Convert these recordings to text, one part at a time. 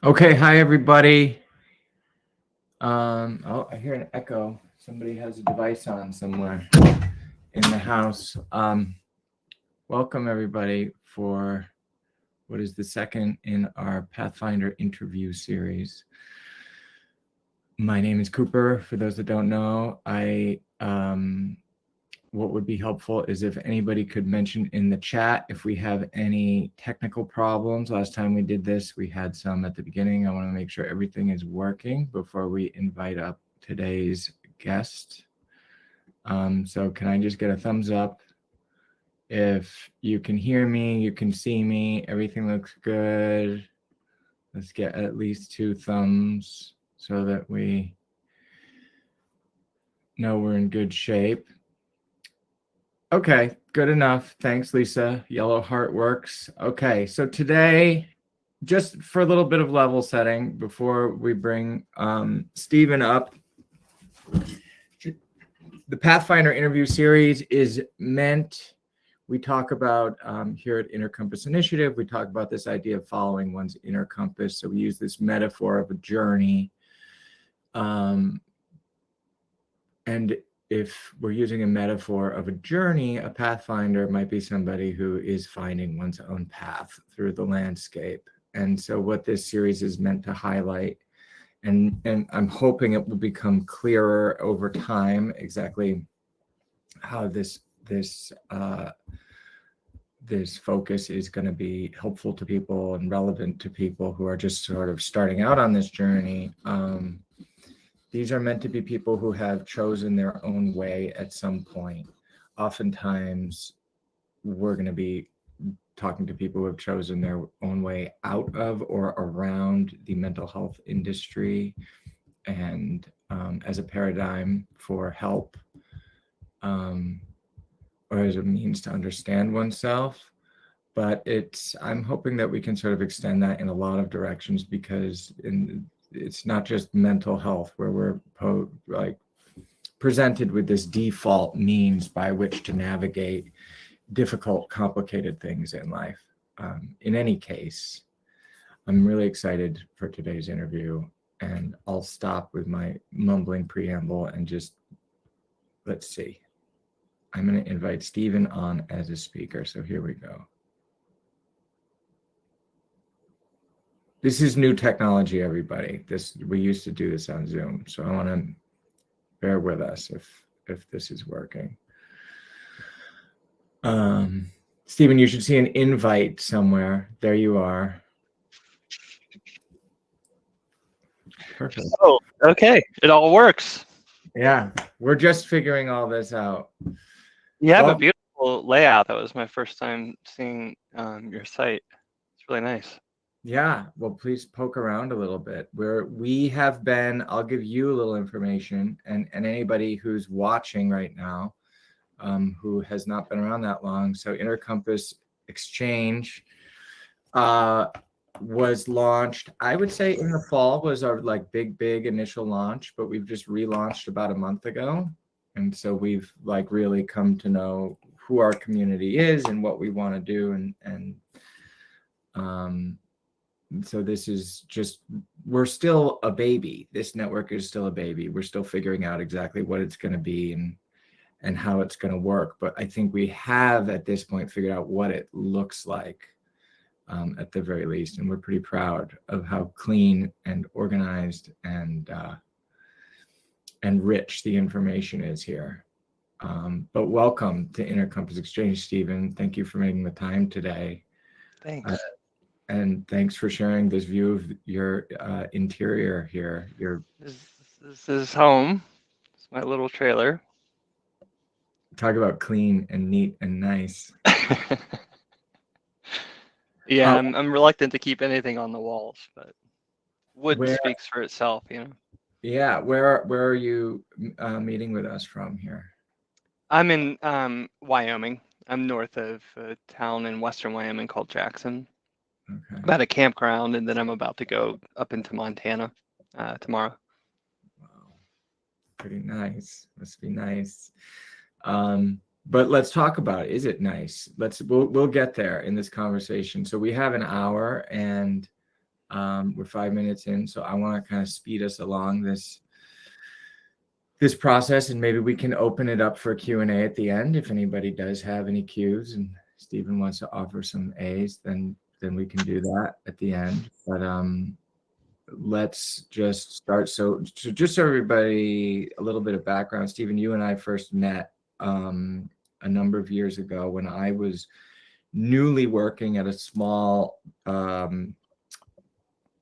Okay, hi everybody. Oh, I hear an echo. Somebody has a device on somewhere in the house. Welcome everybody for what is the second in our Pathfinder interview series. My name is Cooper. For those that don't know, what would be helpful is if anybody could mention in the chat if we have any technical problems. Last time we did this, we had some at the beginning. I want to make sure everything is working before we invite up today's guest. So can I just get a thumbs up? If you can hear me, you can see me, everything looks good. Let's get at least 2 thumbs so that we know we're in good shape. Okay, good enough. Thanks, Lisa. Yellow heart works. Okay, so today, just for a little bit of level setting before we bring Stephen up, the Pathfinder interview series is meant, we talk about here at Inner Compass Initiative, we talk about this idea of following one's inner compass. So we use this metaphor of a journey. And if we're using a metaphor of a journey, a pathfinder might be somebody who is finding one's own path through the landscape. And so what this series is meant to highlight, and I'm hoping it will become clearer over time exactly how this focus is going to be helpful to people and relevant to people who are just sort of starting out on this journey. These are meant to be people who have chosen their own way at some point. Oftentimes, we're going to be talking to people who have chosen their own way out of or around the mental health industry and as a paradigm for help or as a means to understand oneself. But I'm hoping that we can sort of extend that in a lot of directions, because it's not just mental health where we're presented with this default means by which to navigate difficult, complicated things in life. In any case, I'm really excited for today's interview, and I'll stop with my mumbling preamble and just, let's see. I'm going to invite Stephen on as a speaker. So here we go. This is new technology, everybody. We used to do this on Zoom, so I want to bear with us if this is working. Stephen, you should see an invite somewhere. There you are. Perfect. Oh, okay. It all works. Yeah, we're just figuring all this out. You have a beautiful layout. That was my first time seeing your site. It's really nice. Yeah, well, please poke around a little bit. We have been, I'll give you a little information, and anybody who's watching right now who has not been around that long. So Inner Compass Exchange was launched, I would say in the fall was our big initial launch, but we've just relaunched about a month ago. And so we've really come to know who our community is and what we want to do. And so this is just, we're still a baby. This network is still a baby. We're still figuring out exactly what it's going to be and how it's going to work. But I think we have at this point figured out what it looks like at the very least. And we're pretty proud of how clean and organized and rich the information is here. But welcome to Inner Compass Exchange, Stephen. Thank you for making the time today. Thanks. And thanks for sharing this view of your interior here. This is home. It's my little trailer. Talk about clean and neat and nice. Yeah, I'm reluctant to keep anything on the walls, but wood speaks for itself, you know. Yeah, where are you meeting with us from here? I'm in Wyoming. I'm north of a town in western Wyoming called Jackson. Okay. I'm at a campground, and then I'm about to go up into Montana tomorrow. Wow, pretty nice. Must be nice. But let's talk about it. Is it nice? We'll get there in this conversation. So we have an hour, and We're 5 minutes in, so I want to kind of speed us along this process, and maybe we can open it up for Q&A at the end. If anybody does have any Qs and Stephen wants to offer some As, then we can do that at the end. But let's just start. So just so everybody, a little bit of background. Stephen, you and I first met a number of years ago when I was newly working at a small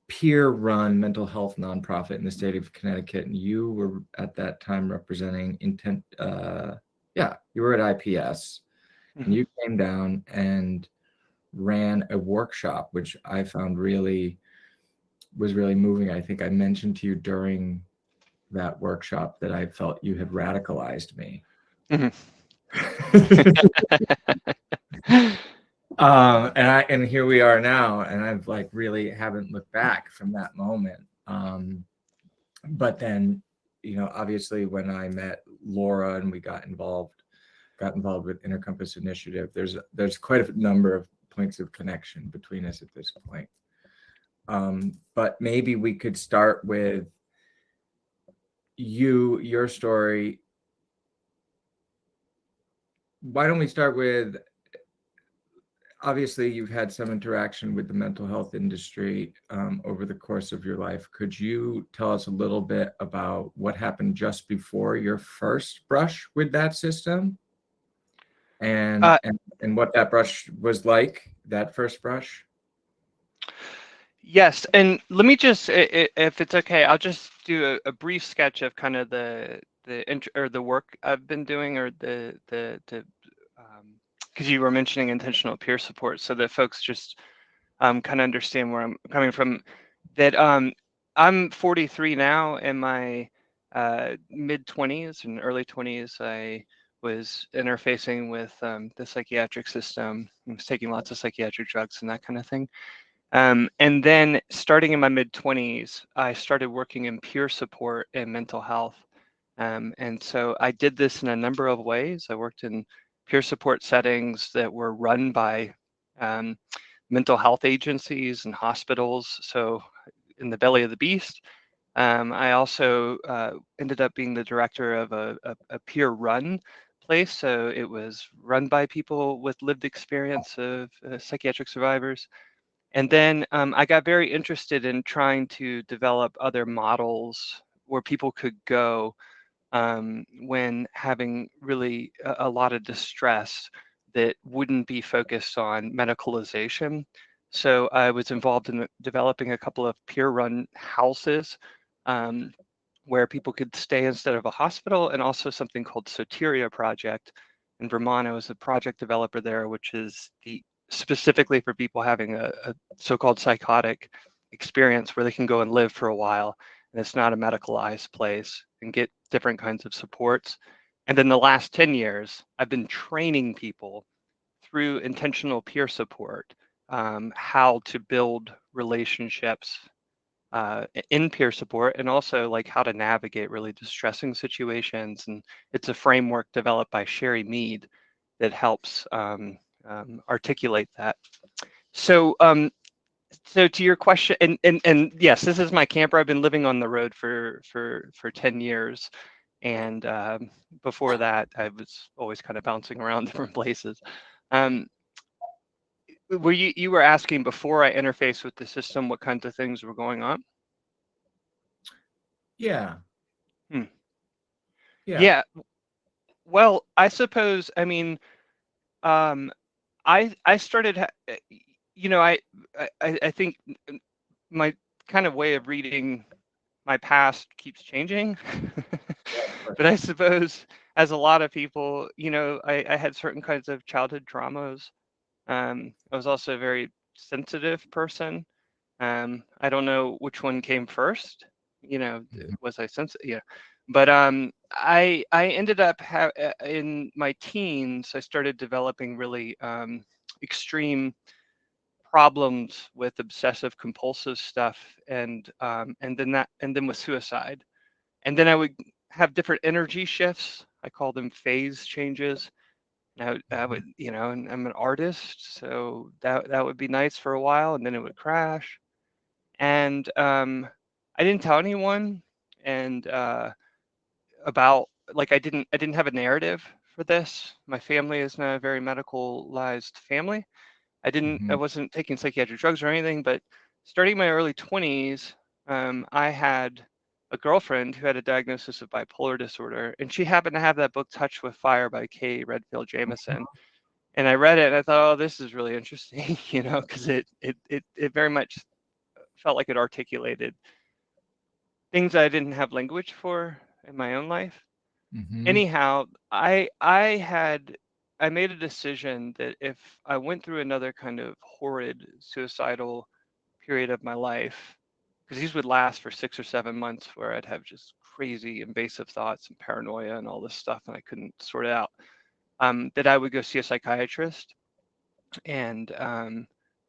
peer-run mental health nonprofit in the state of Connecticut, and you were at that time representing Intent. You were at IPS, and you came down and ran a workshop, which I found was really moving. I think I mentioned to you during that workshop that I felt you had radicalized me. And here we are now, and I've really haven't looked back from that moment. But then, obviously when I met Laura and we got involved with Intercompass Initiative, there's quite a number of points of connection between us at this point. But maybe we could start with your story. Why don't we start with, obviously you've had some interaction with the mental health industry over the course of your life. Could you tell us a little bit about what happened just before your first brush with that system, and what that brush was like, that first brush? Yes, and let me just, if it's okay, I'll just do a brief sketch of kind of the work I've been doing, or because you were mentioning intentional peer support, so that folks just kind of understand where I'm coming from. That I'm 43 now. In my mid-20s and early 20s, I was interfacing with the psychiatric system. I was taking lots of psychiatric drugs and that kind of thing. And then starting in my mid-20s, I started working in peer support and mental health. And so I did this in a number of ways. I worked in peer support settings that were run by mental health agencies and hospitals, so in the belly of the beast. I also ended up being the director of a peer-run place, so it was run by people with lived experience of psychiatric survivors. And then I got very interested in trying to develop other models where people could go when having really a lot of distress that wouldn't be focused on medicalization. So I was involved in developing a couple of peer-run houses where people could stay instead of a hospital, and also something called Soteria Project in Vermont. I was a project developer there, which is specifically for people having a so-called psychotic experience where they can go and live for a while, and it's not a medicalized place, and get different kinds of supports. And then the last 10 years, I've been training people through intentional peer support, how to build relationships in peer support, and also how to navigate really distressing situations. And it's a framework developed by Sherry Mead that helps articulate that. So to your question, and yes, this is my camper. I've been living on the road for 10 years. And before that, I was always kind of bouncing around different places. You were asking before I interfaced with the system, what kinds of things were going on? Yeah. Yeah. Well, I suppose, I mean, I started, I think my kind of way of reading my past keeps changing. But I suppose, as a lot of people, I had certain kinds of childhood traumas. I was also a very sensitive person. I don't know which one came first, was I sensitive? Yeah. But I ended up in my teens, I started developing really extreme problems with obsessive compulsive stuff, and then with suicide. And then I would have different energy shifts. I call them phase changes. I would, and I'm an artist, so that would be nice for a while, and then it would crash. And I didn't tell anyone, and about, like, I didn't have a narrative for this. My family is not a very medicalized family. I Mhm. wasn't taking psychiatric drugs or anything, but starting my early 20s, I had a girlfriend who had a diagnosis of bipolar disorder, and she happened to have that book Touch with Fire by Kay Redfield Jamison. And I read it and I thought, oh, this is really interesting, because it very much felt like it articulated things I didn't have language for in my own life. Mhm. Anyhow, I made a decision that if I went through another kind of horrid suicidal period of my life, because these would last for 6 or 7 months, where I'd have just crazy invasive thoughts and paranoia and all this stuff, and I couldn't sort it out, that I would go see a psychiatrist. And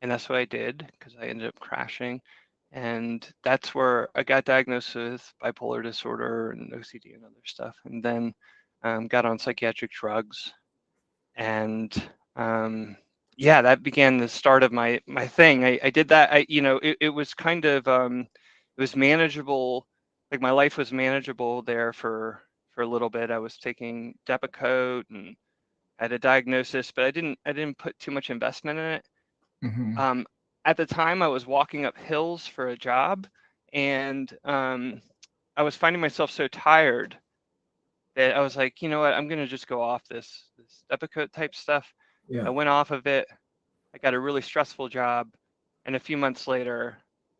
that's what I did, because I ended up crashing. And that's where I got diagnosed with bipolar disorder and OCD and other stuff, and then got on psychiatric drugs. And yeah, that began the start of my thing. I did that. It was kind of it was manageable. Like, my life was manageable there for a little bit. I was taking Depakote and had a diagnosis, but I didn't put too much investment in it. Mhm. Um, at the time, I was walking up hills for a job, and I was finding myself so tired that I was like, you know what, I'm gonna just go off this Depakote type stuff. I Yeah. went off of it. I got a really stressful job, and a few months later,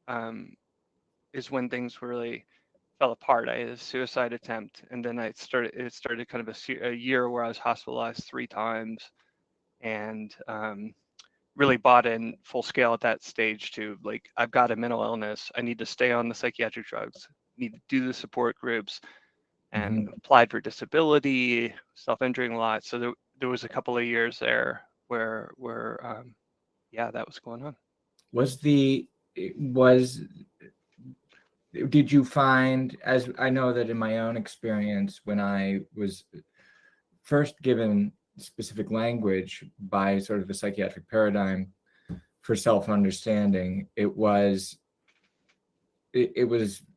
um, is when things really fell apart. I had a suicide attempt, and then it started kind of a year where I was hospitalized 3 times, and really bought in full scale at that stage to, like, I've got a mental illness. I need to stay on the psychiatric drugs, need to do the support groups, and Mhm. applied for disability, self-injuring a lot. So there was a couple of years there where yeah, that was going on. Was the was did you find, as I know that in my own experience, when I was first given specific language by sort of the psychiatric paradigm for self-understanding, it was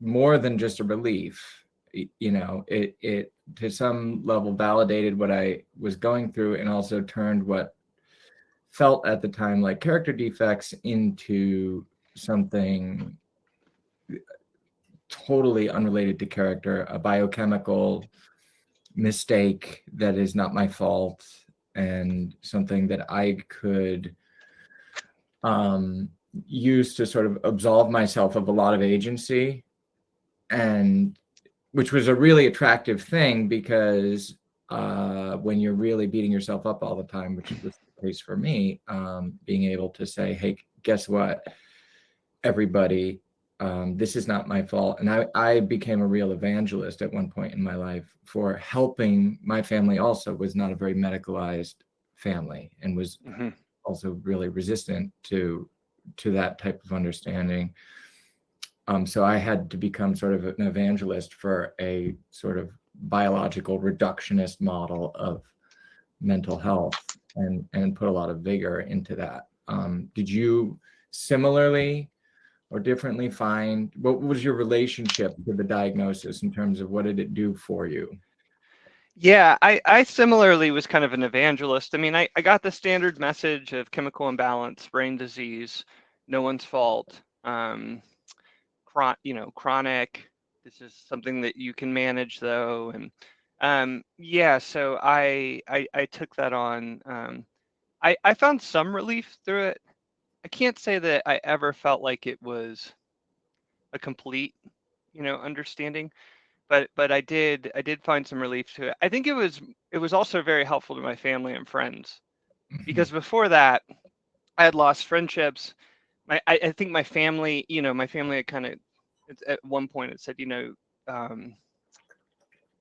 more than just a relief. It to some level validated what I was going through, and also turned what felt at the time like character defects into something totally unrelated to character, a biochemical mistake that is not my fault, and something that I could um, use to sort of absolve myself of a lot of agency, and which was a really attractive thing, because when you're really beating yourself up all the time, which was the case for me, being able to say, hey, guess what, everybody, this is not my fault. And I became a real evangelist at one point in my life for helping. My family also was not a very medicalized family, and was Hmm. also really resistant to that type of understanding. So I had to become sort of an evangelist for a sort of biological reductionist model of mental health, and put a lot of vigor into that. Did you similarly or differently find, what was your relationship to the diagnosis in terms of what did it do for you? Yeah, I similarly was kind of an evangelist. I mean, I got the standard message of chemical imbalance, brain disease, no one's fault, chronic. This is something that you can manage, though. And yeah, so I took that on. I found some relief through it. I can't say that I ever felt like it was a complete, understanding, but I did find some relief to it. I think it was also very helpful to my family and friends, Mhm. because before that I had lost friendships. I think my family had kind of, at one point it said, um,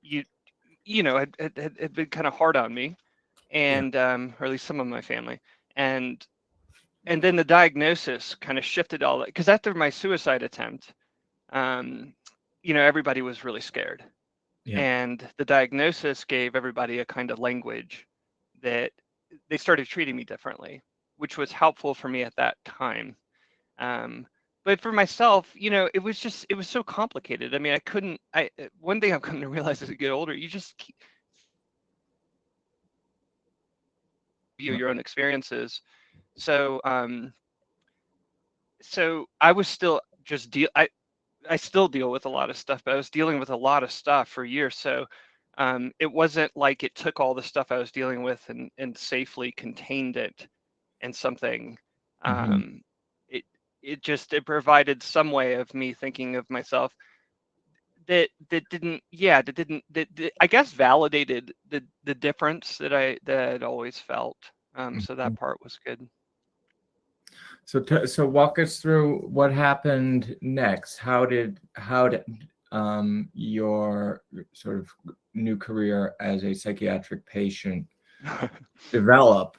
you had been kind of hard on me, Yeah. and or at least some of my family, and then the diagnosis kind of shifted all that, because after my suicide attempt, um, everybody was really scared, Yeah. and the diagnosis gave everybody a kind of language that they started treating me differently, which was helpful for me at that time. Um, but for myself, it was so complicated. I mean, one thing I've come to realize as I get older, you just keep your own experiences. So, so I was still just I still deal with a lot of stuff, but I was dealing with a lot of stuff for years. So it wasn't like it took all the stuff I was dealing with and safely contained it in something. Mhm. It it provided some way of me thinking of myself that I guess validated the difference that I'd always felt. So that Mhm. part was good. So walk us through what happened next. How did your sort of new career as a psychiatric patient develop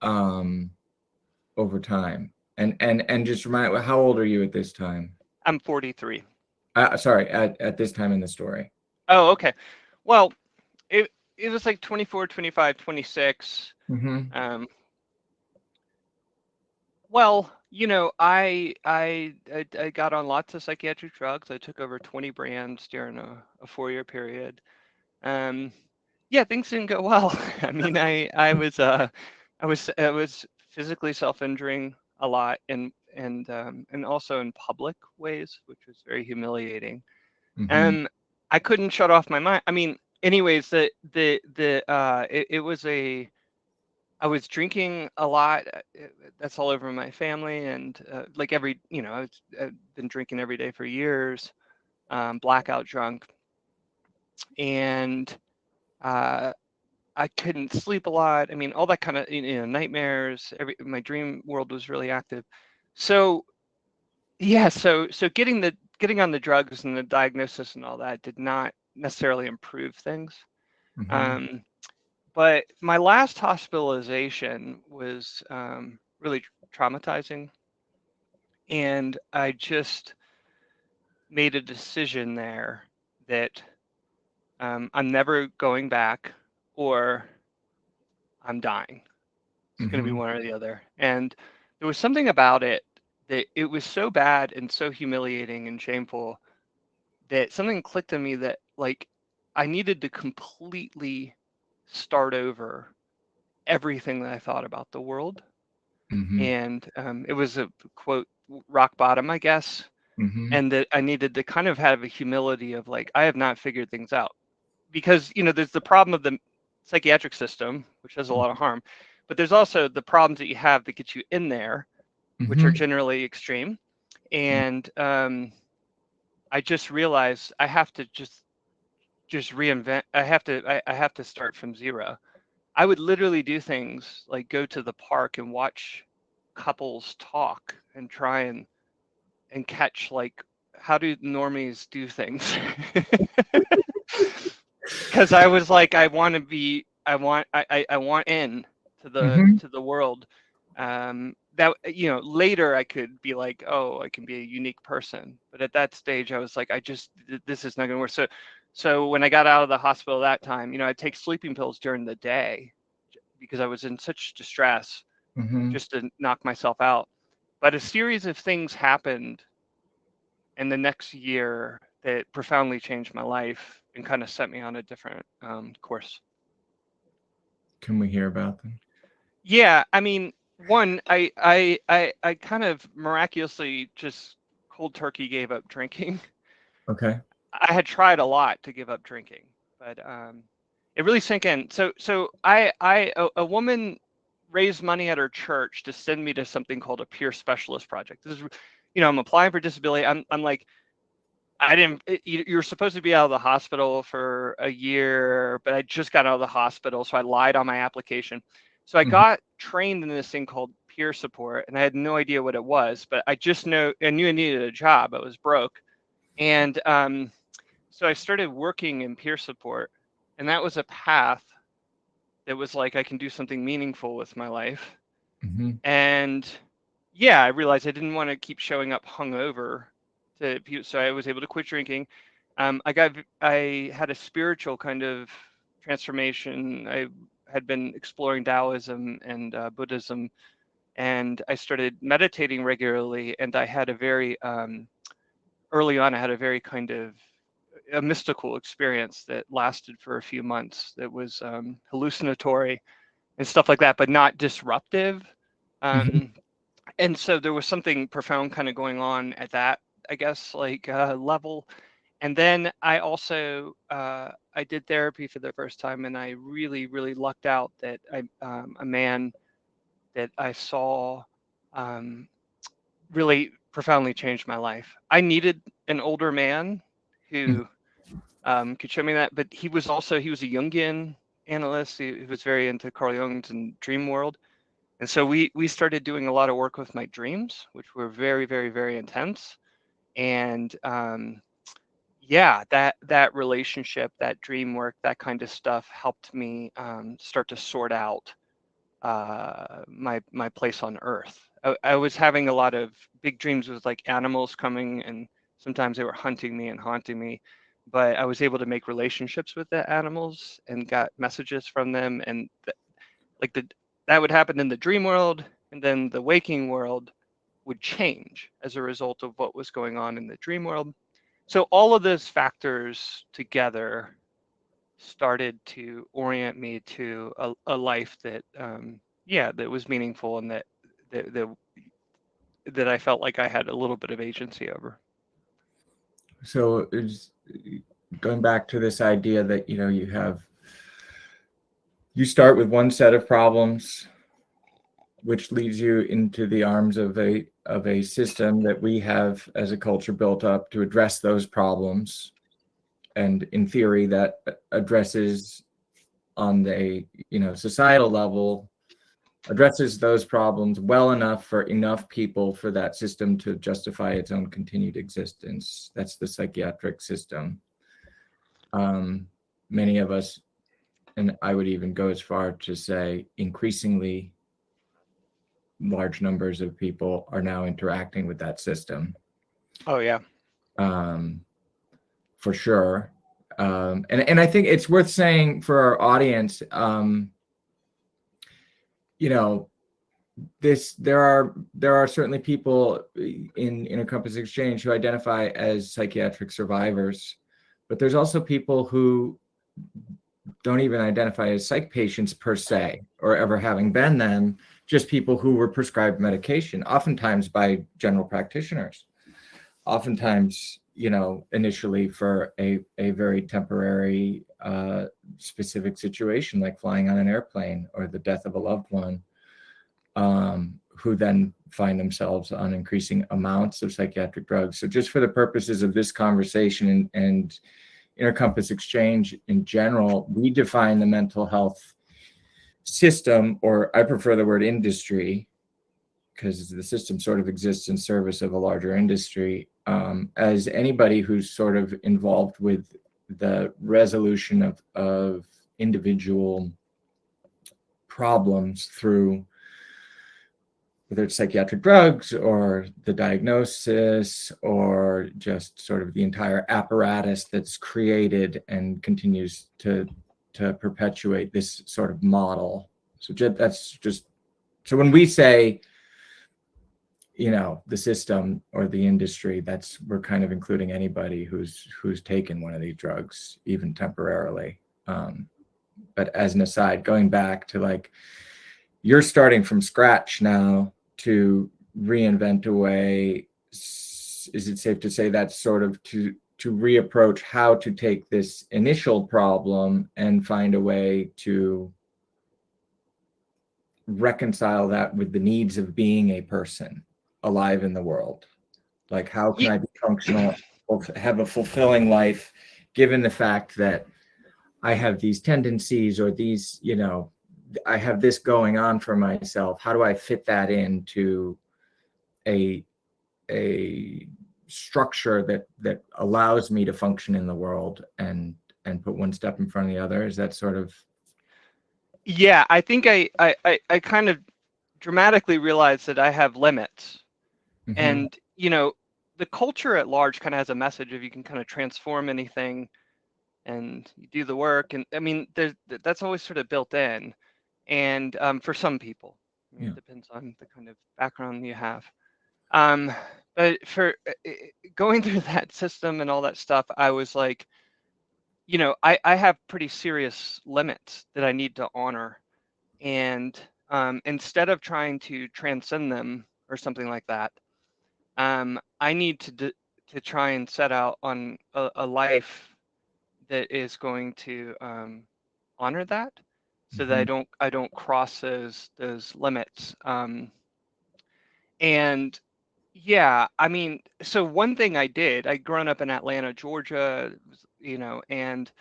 over time? And just remind, how old are you at this time? I'm 43. Sorry, at this time in the story. Oh, okay. Well, it was like 24, 25, 26. Mm-hmm. Well, I got on lots of psychiatric drugs. I took over 20 brands during a 4-year period. Um, yeah, things didn't go well. I mean, I was physically self-injuring a lot and also in public ways, which was very humiliating. Mm-hmm. And I couldn't shut off my mind. I mean, anyways, it was I was drinking a lot. That's all over my family, and like I've been drinking every day for years, blackout drunk, and uh, I couldn't sleep a lot. I mean, all that kind of nightmares. My dream world was really active. So yeah, so getting on the drugs and the diagnosis and all that did not necessarily improve things. Mm-hmm. Um, but my last hospitalization was really traumatizing, and I just made a decision there that I'm never going back, or I'm dying. It's going to be Mm-hmm. one or the other. And there was something about it that it was so bad and so humiliating and shameful that something clicked in me that like I needed to completely start over everything that I thought about the world. Mm-hmm. And it was a quote rock bottom, I guess, Mm-hmm. and that I needed to kind of have a humility of like I have not figured things out, because there's the problem of the psychiatric system, which does a lot of harm, but there's also the problems that you have that get you in there, which are Mm-hmm. generally extreme. And I just realized I have to just reinvent. I have to start from zero. I would literally do things like go to the park and watch couples talk and try and catch like how do normies do things. Because I was like, I want to be, I want in Mm-hmm. to the world. That later I could be like, oh, I can be a unique person, but at that stage I was like, this is not gonna work. So when I got out of the hospital that time, I'd take sleeping pills during the day because I was in such distress Mm-hmm. just to knock myself out. But a series of things happened in the next year that profoundly changed my life and kind of set me on a different course. Can we hear about them? Yeah, I mean, one, I kind of miraculously just cold turkey gave up drinking. Okay. I had tried a lot to give up drinking, but it really sank in. A woman raised money at her church to send me to something called a peer specialist project. This is, I'm applying for disability. I'm like, I didn't. You're supposed to be out of the hospital for a year, but I just got out of the hospital, so I lied on my application. So I Mm-hmm. got trained in this thing called peer support, and I had no idea what it was, but I knew I needed a job. I was broke, and so I started working in peer support, and that was a path that was like I can do something meaningful with my life. Mm-hmm. And yeah, I realized I didn't want to keep showing up hungover so I was able to quit drinking. I had a spiritual kind of transformation. I had been exploring Taoism and Buddhism, and I started meditating regularly, and I had a very early on, I had a very kind of a mystical experience that lasted for a few months. That was hallucinatory and stuff like that, but not disruptive. Mhm. And so there was something profound kind of going on at that, I guess, like level. And then I also I did therapy for the first time, and I really, really lucked out that a man that I saw um, really profoundly changed my life. I needed an older man who could show me that, but he was a Jungian analyst. He was very into Carl Jung's and dream world. And so we started doing a lot of work with my dreams, which were very, very, very intense. And yeah, that relationship, that dream work, that kind of stuff helped me start to sort out my place on Earth. I was having a lot of big dreams with like animals coming, and sometimes they were hunting me and haunting me. But I was able to make relationships with the animals and got messages from them, and like that would happen in the dream world, and then the waking world would change as a result of what was going on in the dream world. So all of those factors together started to orient me to a life that yeah, that was meaningful, and that, that that I felt like I had a little bit of agency over. So it's going back to this idea that, you start with one set of problems, which leads you into the arms of a system that we have as a culture built up to address those problems. And in theory, that addresses on the societal level, addresses those problems well enough for enough people for that system to justify its own continued existence. That's the psychiatric system. Many of us, and I would even go as far to say increasingly large numbers of people, are now interacting with that system. Oh yeah. For sure. And I think it's worth saying for our audience, there are certainly people in Intercompass Exchange who identify as psychiatric survivors, but there's also people who don't even identify as psych patients per se, or ever having been them, just people who were prescribed medication, oftentimes by general practitioners, oftentimes, initially for a very temporary, specific situation, like flying on an airplane or the death of a loved one, who then find themselves on increasing amounts of psychiatric drugs. So just for the purposes of this conversation and Intercompass Exchange in general, we define the mental health system, or I prefer the word industry, because the system sort of exists in service of a larger industry, as anybody who's sort of involved with the resolution of individual problems through whether it's psychiatric drugs or the diagnosis, or just sort of the entire apparatus that's created and continues to perpetuate this sort of model. So that's just, so when we say, the system or the industry, we're kind of including anybody who's taken one of these drugs, even temporarily. But as an aside, going back to, like, you're starting from scratch now to reinvent a way. Is it safe to say that's sort of to reapproach how to take this initial problem and find a way to reconcile that with the needs of being a person alive in the world? Like, how can I be functional, or have a fulfilling life, given the fact that I have these tendencies, or these, I have this going on for myself? How do I fit that into a structure that allows me to function in the world and put one step in front of the other? Is that sort of? Yeah, I think I kind of dramatically realized that I have limits. Mm-hmm. And the culture at large kind of has a message of you can kind of transform anything and you do the work. And I mean, that's always sort of built in. And for some people, Yeah. It depends on the kind of background you have. But for going through that system and all that stuff, I was like, I have pretty serious limits that I need to honor. And instead of trying to transcend them or something like that, I need to try and set out on a life that is going to honor that, so that Mhm. I don't cross those limits. And yeah, I mean, so one thing I did, I grown up in Atlanta, Georgia, and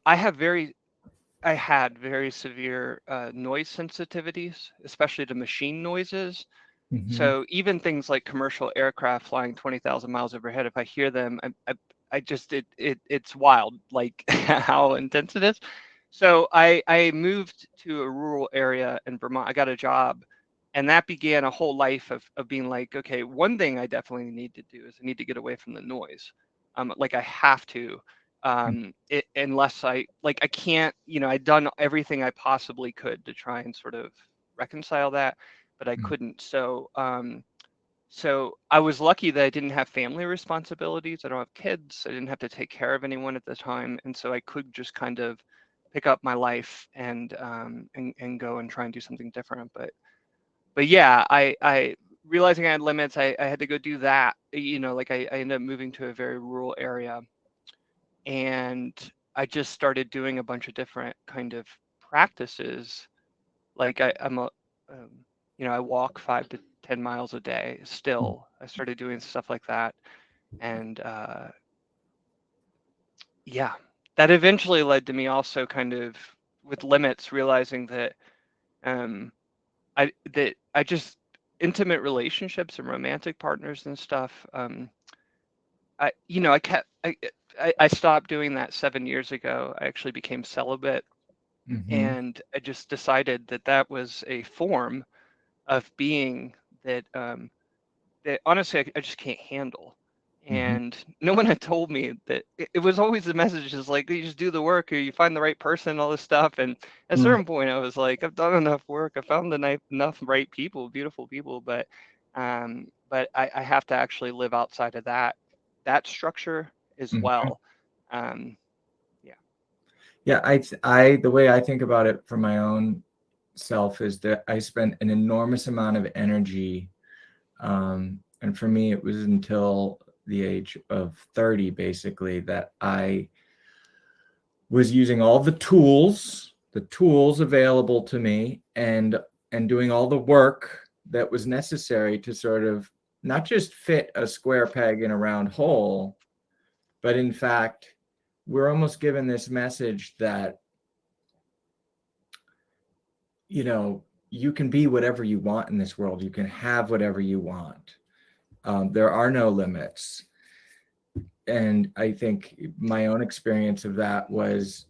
I had very severe noise sensitivities, especially to machine noises. Mhm. So even things like commercial aircraft flying 20,000 miles overhead, if I hear them, I just it's wild, like how intense it is. So I moved to a rural area in Vermont. I got a job, and that began a whole life of being like, okay, one thing I definitely need to do is I need to get away from the noise. Like I have to, unless I can't, I'd done everything I possibly could to try and sort of reconcile that, but I Mhm. couldn't. So I was lucky that I didn't have family responsibilities. I don't have kids. I didn't have to take care of anyone at the time, and so I could just kind of pick up my life and go and try and do something different. But yeah, I realizing I had limits, I had to go do that. Like I ended up moving to a very rural area, and I just started doing a bunch of different kind of practices. Like I'm a I walk 5 to 10 miles a day still. I started doing stuff like that. And yeah, that eventually led to me also kind of with limits, realizing that um, I just intimate relationships and romantic partners and stuff. I stopped doing that 7 years ago. I actually became celibate, Mhm. and I just decided that that was a form of being that honestly I just can't handle. Mhm. And no one had told me that it was always the message is like you just do the work or you find the right person, all this stuff. And at a Mhm. certain point, I was like, I've done enough work. I found enough right people, beautiful people, but I have to actually live outside of that structure as Mhm. well. Um, yeah. Yeah, the way I think about it for my own self is that I spent an enormous amount of energy, and for me, it was until the age of 30, basically, that I was using all the tools available to me, and doing all the work that was necessary to sort of not just fit a square peg in a round hole, but in fact, we're almost given this message that you can be whatever you want in this world. You can have whatever you want. There are no limits. And I think my own experience of that was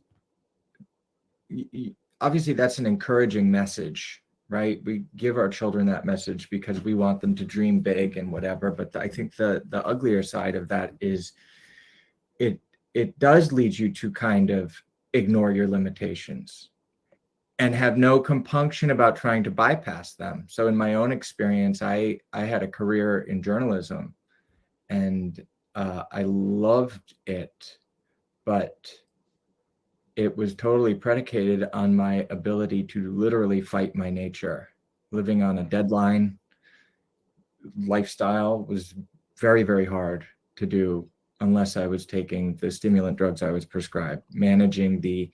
obviously that's an encouraging message, right? We give our children that message because we want them to dream big and whatever. But I think the uglier side of that is it it does lead you to kind of ignore your limitations and have no compunction about trying to bypass them. So in my own experience, I had a career in journalism, and I loved it, but it was totally predicated on my ability to literally fight my nature. Living on a deadline lifestyle was very, very hard to do unless I was taking the stimulant drugs I was prescribed. Managing the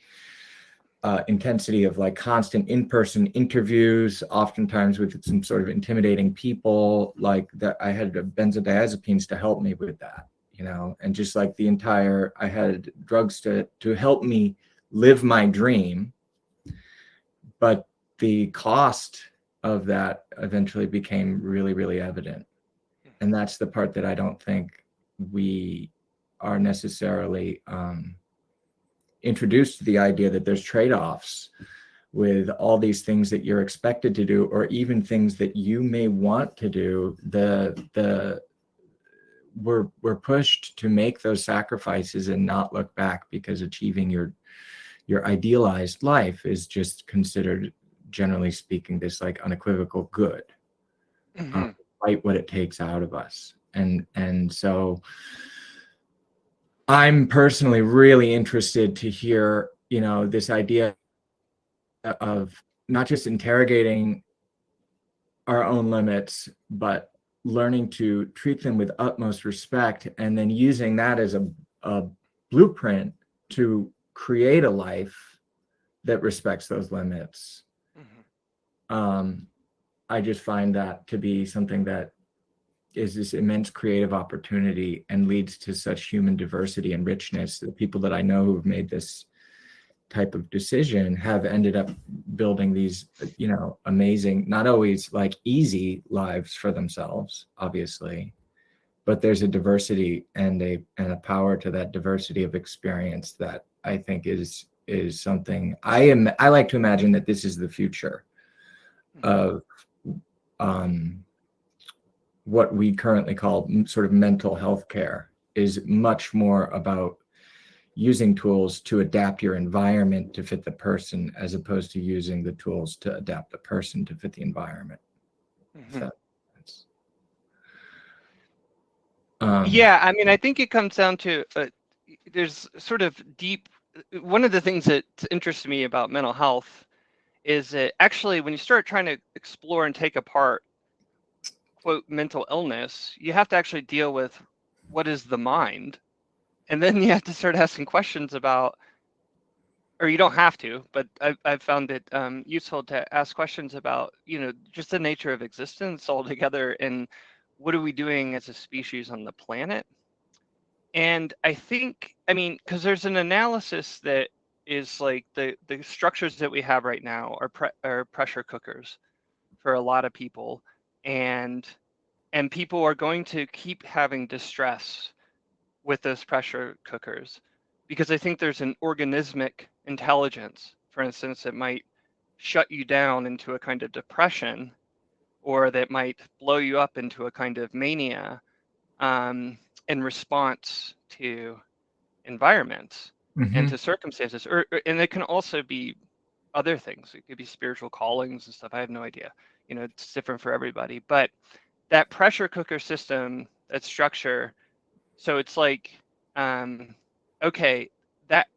intensity of like constant in-person interviews, oftentimes with some sort of intimidating people, like that. I had benzodiazepines to help me with that, and just like I had drugs to help me live my dream, but the cost of that eventually became really, really evident. And that's the part that I don't think we are necessarily introduced to, the idea that there's trade-offs with all these things that you're expected to do, or even things that you may want to do. We're pushed to make those sacrifices and not look back, because achieving your idealized life is just considered generally speaking, this like unequivocal good, fight what it takes out of us. And so I'm personally really interested to hear, this idea of not just interrogating our own limits, but learning to treat them with utmost respect, and then using that as a blueprint to create a life that respects those limits. I just find that to be something that is this immense creative opportunity and leads to such human diversity and richness. The people that I know who've made this type of decision have ended up building these, amazing, not always like easy lives for themselves, obviously, but there's a diversity and a power to that diversity of experience that I think is something I like to imagine that this is the future of what we currently call sort of mental health care, is much more about using tools to adapt your environment to fit the person, as opposed to using the tools to adapt the person to fit the environment. Yeah, I mean, I think it comes down to there's sort of deep. One of the things that interests me about mental health is that actually, when you start trying to explore and take apart, quote, mental illness, you have to actually deal with what is the mind. And then you have to start asking questions about, or you don't have to, but I've found it useful to ask questions about, just the nature of existence altogether, and what are we doing as a species on the planet. And I think, because there's an analysis that is like the structures that we have right now are pressure cookers for a lot of people, and people are going to keep having distress with those pressure cookers, because I think there's an organismic intelligence, for instance, that might shut you down into a kind of depression, or that might blow you up into a kind of mania in response to environments and to circumstances, and it can also be other things. It could be spiritual callings and stuff. I have no idea. It's different for everybody. But that pressure cooker system, that structure, so it's like, okay, that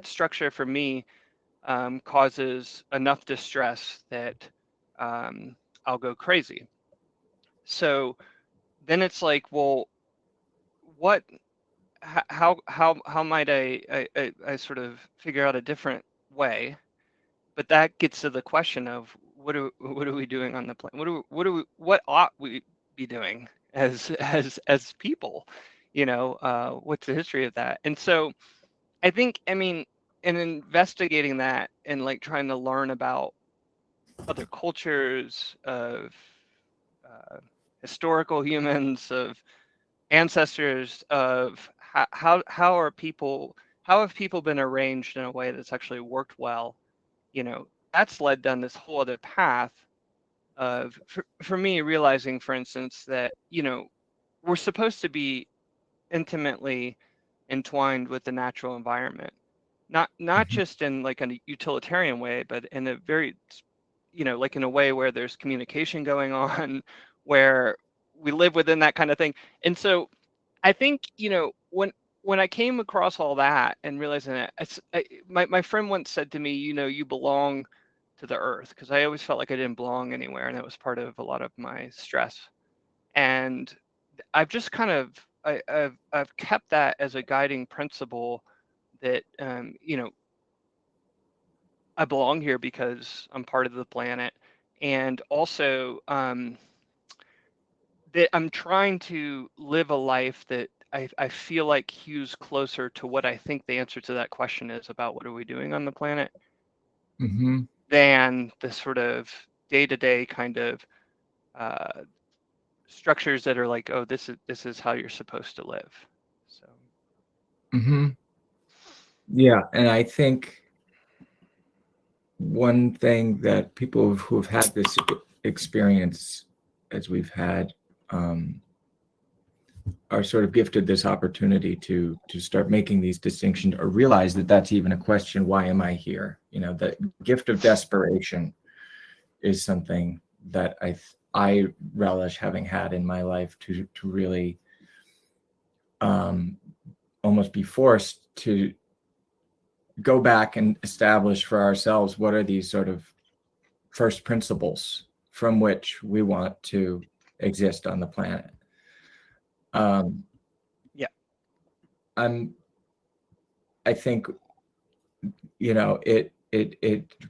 structure for me causes enough distress that I'll go crazy. So then it's like, well, how might I sort of figure out a different way? But that gets to the question of what are we doing on the planet? What ought we be doing as people? What's the history of that? And so I think, in investigating that and like trying to learn about other cultures, of historical humans, of ancestors, of how have people been arranged in a way that's actually worked well, that's led down this whole other path of, for me, realizing, for instance, that we're supposed to be intimately entwined with the natural environment, not just in like a utilitarian way, but in a very, like in a way where there's communication going on, where we live within that kind of thing. And so I think, when I came across all that and realizing that, my friend once said to me, you belong to the earth, because I always felt like I didn't belong anywhere, and that was part of a lot of my stress. And I've just kind of I've kept that as a guiding principle, that I belong here because I'm part of the planet, and also that I'm trying to live a life that I feel like hews closer to what I think the answer to that question is about what are we doing on the planet, than the sort of day-to-day kind of structures that are like, oh, this is how you're supposed to live. So. Yeah, and I think one thing that people who have had this experience, as we've had, are sort of gifted this opportunity to start making these distinctions, or realize that that's even a question. Why am I here? The gift of desperation is something that I relish having had in my life, to really almost be forced to go back and establish for ourselves what are these sort of first principles from which we want to exist on the planet. Yeah. I think, it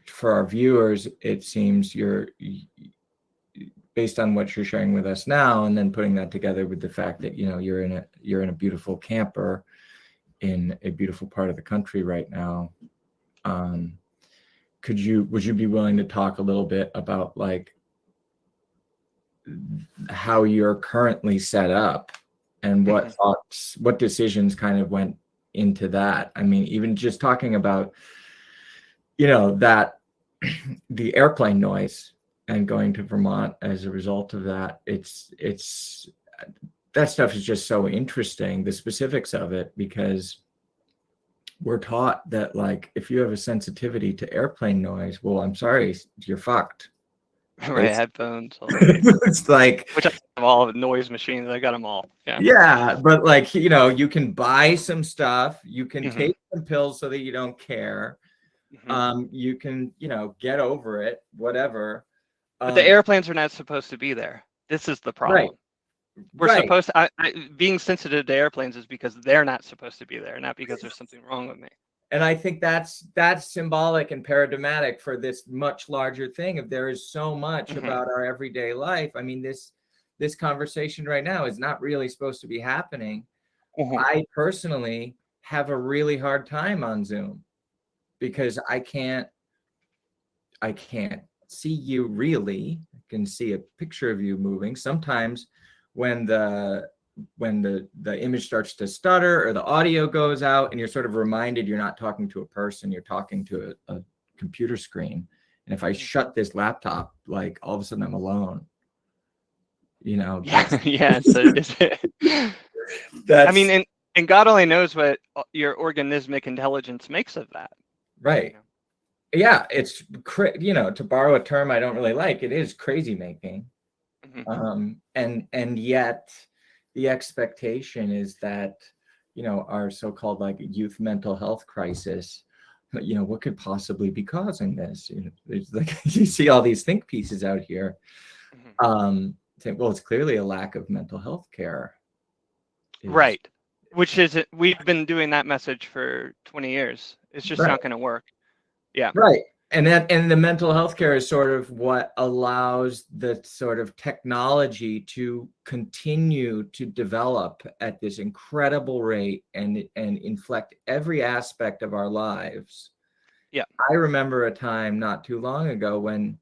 for our viewers, it seems you're, based on what you're sharing with us now, and then putting that together with the fact that, you're in a beautiful camper in a beautiful part of the country right now. Would you be willing to talk a little bit about like how you're currently set up, and what thoughts, what decisions kind of went into that? I mean, even just talking about, that the airplane noise and going to Vermont as a result of that, it's that stuff is just so interesting, the specifics of it, because we're taught that, like, if you have a sensitivity to airplane noise, well, I'm sorry, you're fucked. Right, headphones. It's like, which I have all the noise machines. I got them all. Yeah. Yeah, but like, you can buy some stuff, you can Mhm. take some pills so that you don't care. You can, get over it, whatever. But the airplanes are not supposed to be there. This is the problem. Right. We're Right. supposed to, being sensitive to airplanes is because they're not supposed to be there, not because there's something wrong with me. And I think that's symbolic and paradigmatic for this much larger thing of there is so much about our everyday life. I mean, this conversation right now is not really supposed to be happening. I personally have a really hard time on Zoom because I can't see you really. I can see a picture of you moving. Sometimes when the image starts to stutter or the audio goes out and you're sort of reminded you're not talking to a person, you're talking to a computer screen. And if I shut this laptop, like, all of a sudden I'm alone. That's, Yeah. So that's, I mean, and God only knows what your organismic intelligence makes of that. right. Yeah, it's to borrow a term I don't really like, it is crazy making. And yet the expectation is that, our so-called like youth mental health crisis, what could possibly be causing this? There's like you see all these think pieces out here. Saying, well, it's clearly a lack of mental health care. Right. Which is, we've been doing that message for 20 years. It's just not going to work. Yeah. Right. And the mental health care is sort of what allows the sort of technology to continue to develop at this incredible rate and inflect every aspect of our lives. Yeah. I remember a time not too long ago when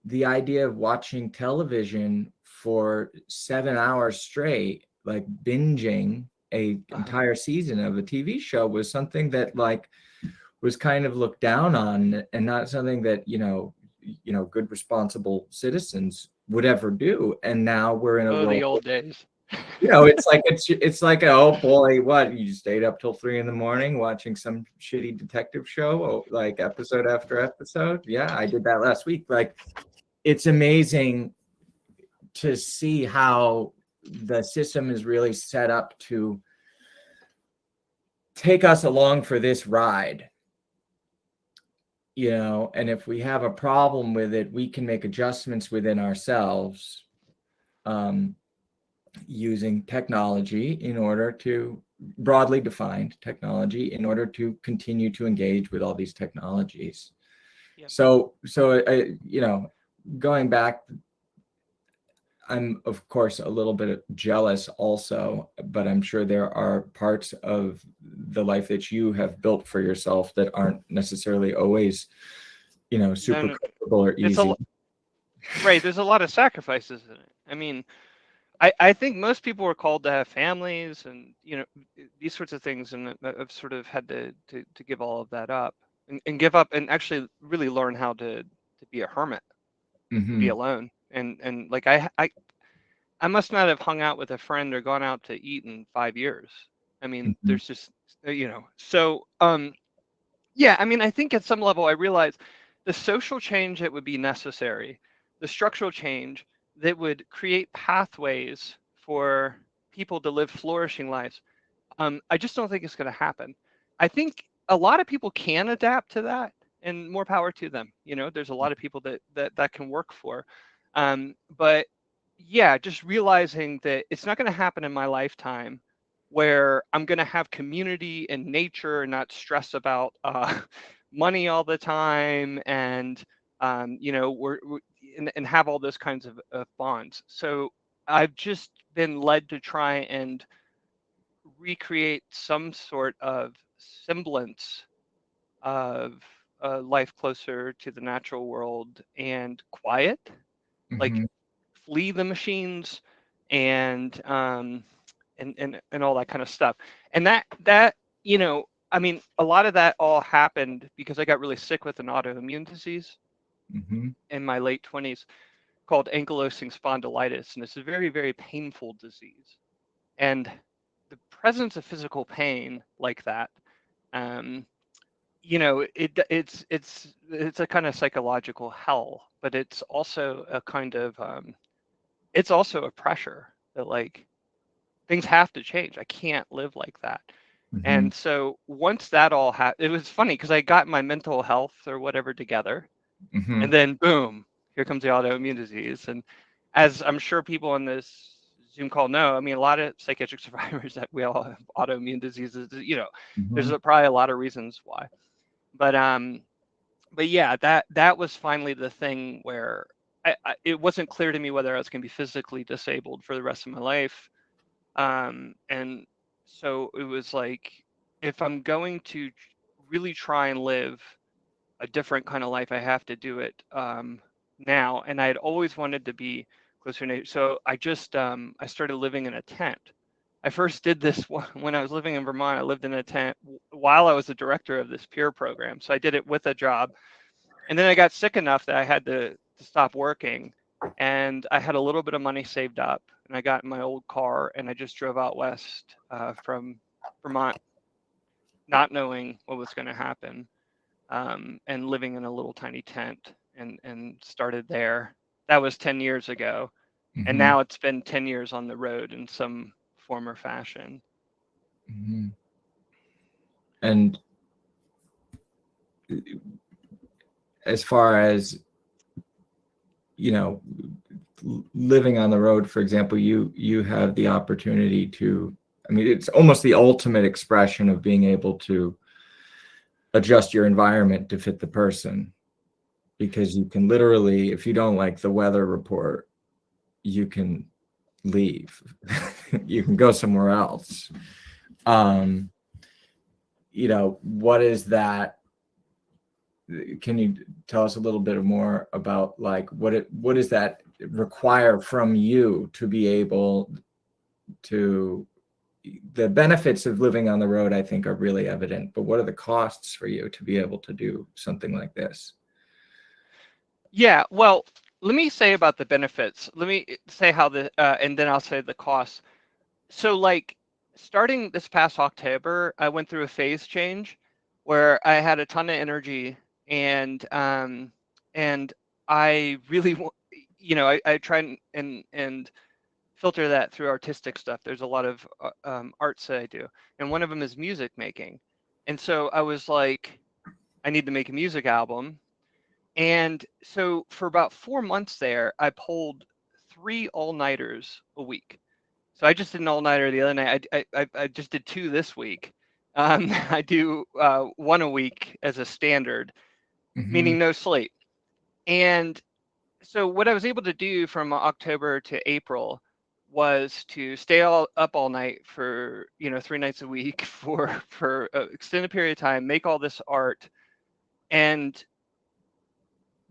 the idea of watching television for 7 hours straight, like binging a entire season of a TV show, was something that like was kind of looked down on, and not something that good responsible citizens would ever do. And now we're in a world, the old days. It's like, oh boy, what, you stayed up till 3 a.m. watching some shitty detective show, like episode after episode? Yeah, I did that last week. Like, it's amazing to see how the system is really set up to take us along for this ride. And if we have a problem with it, we can make adjustments within ourselves, using technology, in order to, broadly defined technology, in order to continue to engage with all these technologies. Yep. So going back, I'm of course a little bit jealous also, but I'm sure there are parts of the life that you have built for yourself that aren't necessarily always, super comfortable or easy. Right. There's a lot of sacrifices in it. I mean, I think most people are called to have families and, these sorts of things. And I've sort of had to give all of that up and give up and actually really learn how to be a hermit, to be alone. And like, I I must not have hung out with a friend or gone out to eat in 5 years. I mean, Mhm. there's just, so, yeah, I mean, I think at some level I realized the social change that would be necessary, the structural change that would create pathways for people to live flourishing lives. I just don't think it's going to happen. I think a lot of people can adapt to that, and more power to them. There's a lot of people that can work for. But yeah, just realizing that it's not going to happen in my lifetime, where I'm going to have community and nature and not stress about money all the time, and and have all those kinds of bonds. So I've just been led to try and recreate some sort of semblance of a life closer to the natural world and quiet, like Mhm. flee the machines and and all that kind of stuff. And that I mean, a lot of that all happened because I got really sick with an autoimmune disease Mhm. in my late 20s called ankylosing spondylitis, and it's a very, very painful disease. And the presence of physical pain like that, um, it's a kind of psychological hell, but it's also a kind of it's also a pressure that, like, things have to change. I can't live like that. Mhm. And so once that all happened, it was funny because I got my mental health or whatever together, and Mhm. then boom, here comes the autoimmune disease. And as I'm sure people on this Zoom call know, I mean, a lot of psychiatric survivors that we all have autoimmune diseases. There's Mhm. probably a lot of reasons why. But yeah, that was finally the thing where it wasn't clear to me whether I was going to be physically disabled for the rest of my life. And so it was like, if I'm going to really try and live a different kind of life, I have to do it now. And I had always wanted to be closer to nature. So I started living in a tent. I first did this when I was living in Vermont. I lived in a tent while I was the director of this peer program. So I did it with a job. And then I got sick enough that I had to stop working. And I had a little bit of money saved up. And I got in my old car and I just drove out west from Vermont, not knowing what was going to happen, and living in a little tiny tent, and started there. That was 10 years ago. And Mhm. now it's been 10 years on the road in some form or fashion. Mhm. And as far as, you know, living on the road, for example, you have the opportunity to, I mean, it's almost the ultimate expression of being able to adjust your environment to fit the person, because you can literally, if you don't like the weather report, you can leave. You can go somewhere else. um what is that? Can you tell us a little bit more about, like, what does that require from you to be able to, the benefits of living on the road, I think, are really evident, but what are the costs for you to be able to do something like this? Yeah, well, let me say about the benefits. Let me say how and then I'll say the costs. So, like, starting this past October, I went through a phase change where I had a ton of energy, and I really, I try and filter that through artistic stuff. There's a lot of arts that I do, and one of them is music making. And so I was like, I need to make a music album. And so for about 4 months there, I pulled 3 all-nighters a week. So I just did an all-nighter the other night. I just did 2 this week. I do 1 a week as a standard, Hmm. meaning no sleep. And so what I was able to do from October to April was to stay up all night for 3 nights a week for an extended period of time, make all this art. And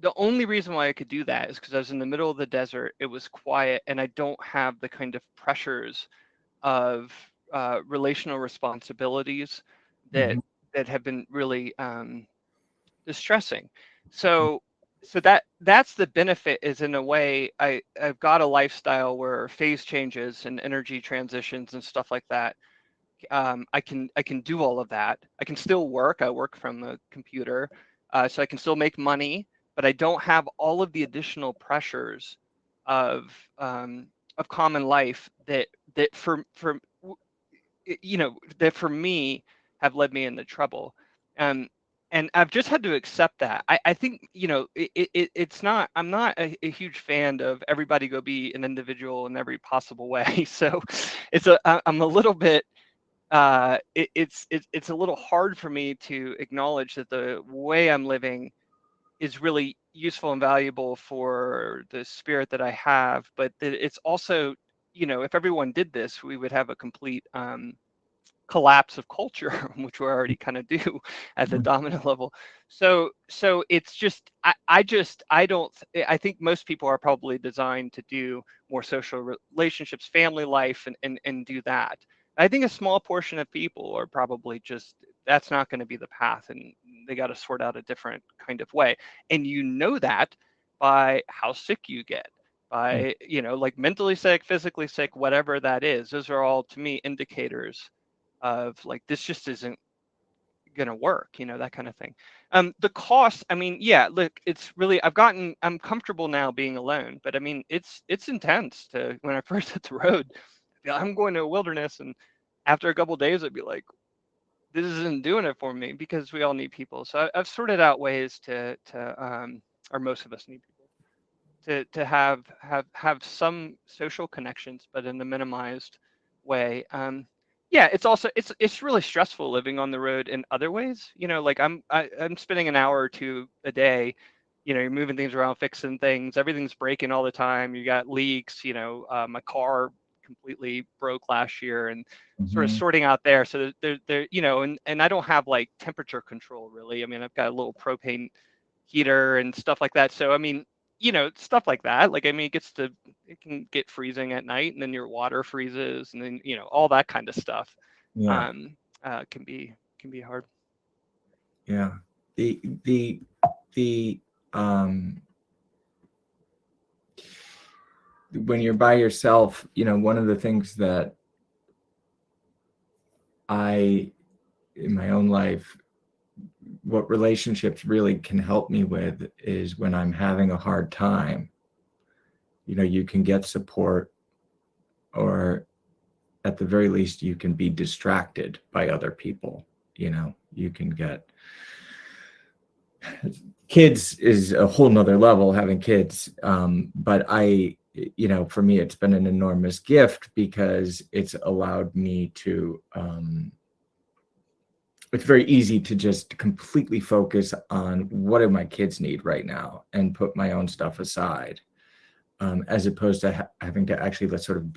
the only reason why I could do that is because I was in the middle of the desert. It was quiet, and I don't have the kind of pressures of relational responsibilities that Hmm. that have been really distressing. So so that's the benefit, is in a way I've got a lifestyle where phase changes and energy transitions and stuff like that. I can do all of that. I can still work. I work from a computer, so I can still make money, but I don't have all of the additional pressures of common life that that for me have led me into trouble. Um, and I've just had to accept that. I think, it's not, I'm not a huge fan of everybody go be an individual in every possible way. So I'm a little bit, it's a little hard for me to acknowledge that the way I'm living is really useful and valuable for the spirit that I have, but that it's also, if everyone did this, we would have a complete collapse of culture, which we already kind of do at the dominant level. So it's just, I don't, I think most people are probably designed to do more social relationships, family life, and do that. I think a small portion of people are probably just, that's not going to be the path, and they got to sort out a different kind of way. And that by how sick you get, by, like mentally sick, physically sick, whatever that is. Those are all, to me, indicators of like, this just isn't gonna work, that kind of thing. The cost, I mean, yeah, look, it's really, I'm comfortable now being alone, but I mean, it's intense to, when I first hit the road, I'm going to a wilderness, and after a couple of days, I'd be like, this isn't doing it for me, because we all need people. So I've sorted out ways or most of us need people to have some social connections, but in a minimized way. Yeah, it's also, it's really stressful living on the road in other ways. Like I'm spending an hour or two a day. You're moving things around, fixing things. Everything's breaking all the time. You got leaks. My car completely broke last year, and sort of Mhm. sorting out there. So there, and I don't have like temperature control really. I mean, I've got a little propane heater and stuff like that. So I mean, stuff like that. Like, I mean, it can get freezing at night, and then your water freezes, and then, all that kind of stuff Yeah, can be hard. yeah. The um when you're by yourself, one of the things that I, in my own life, what relationships really can help me with is when I'm having a hard time, you can get support, or at the very least, you can be distracted by other people. You can get kids is a whole nother level, having kids. But for me, it's been an enormous gift, because it's allowed me to, it's very easy to just completely focus on what do my kids need right now and put my own stuff aside, as opposed to having to actually, let's sort of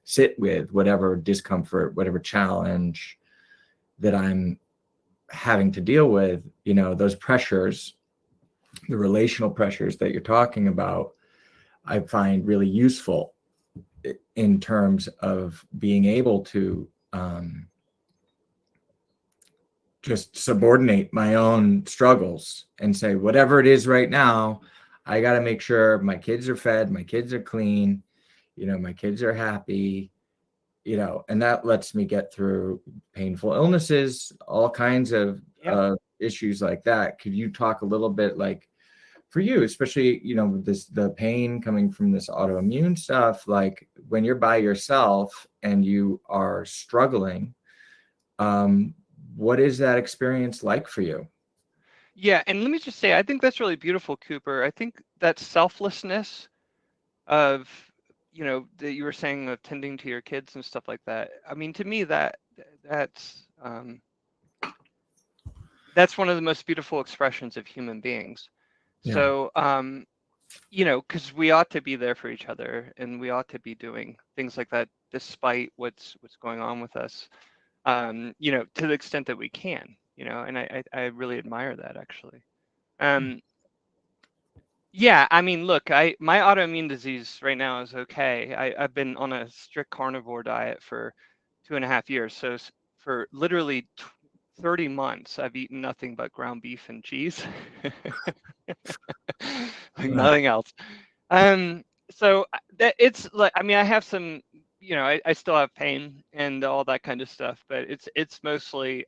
sit with whatever discomfort, whatever challenge that I'm having to deal with, those pressures, the relational pressures that you're talking about, I find really useful in terms of being able to, just subordinate my own struggles and say, whatever it is right now, I got to make sure my kids are fed, my kids are clean, my kids are happy, and that lets me get through painful illnesses, all kinds of Yep. issues like that. Could you talk a little bit, like, for you, especially, the pain coming from this autoimmune stuff, like when you're by yourself and you are struggling, what is that experience like for you? Yeah, and let me just say, I think that's really beautiful, Cooper. I think that selflessness of, that you were saying, of tending to your kids and stuff like that. I mean, to me, that's one of the most beautiful expressions of human beings. Yeah. So, because we ought to be there for each other, and we ought to be doing things like that despite what's going on with us, to the extent that we can, and I really admire that, actually. Um, yeah, I mean, look, my autoimmune disease right now is okay. I've been on a strict carnivore diet for 2.5 years. So for literally 30 months, I've eaten nothing but ground beef and cheese, like Wow. nothing else. So that it's like, I mean, I have some, I still have pain and all that kind of stuff, but it's mostly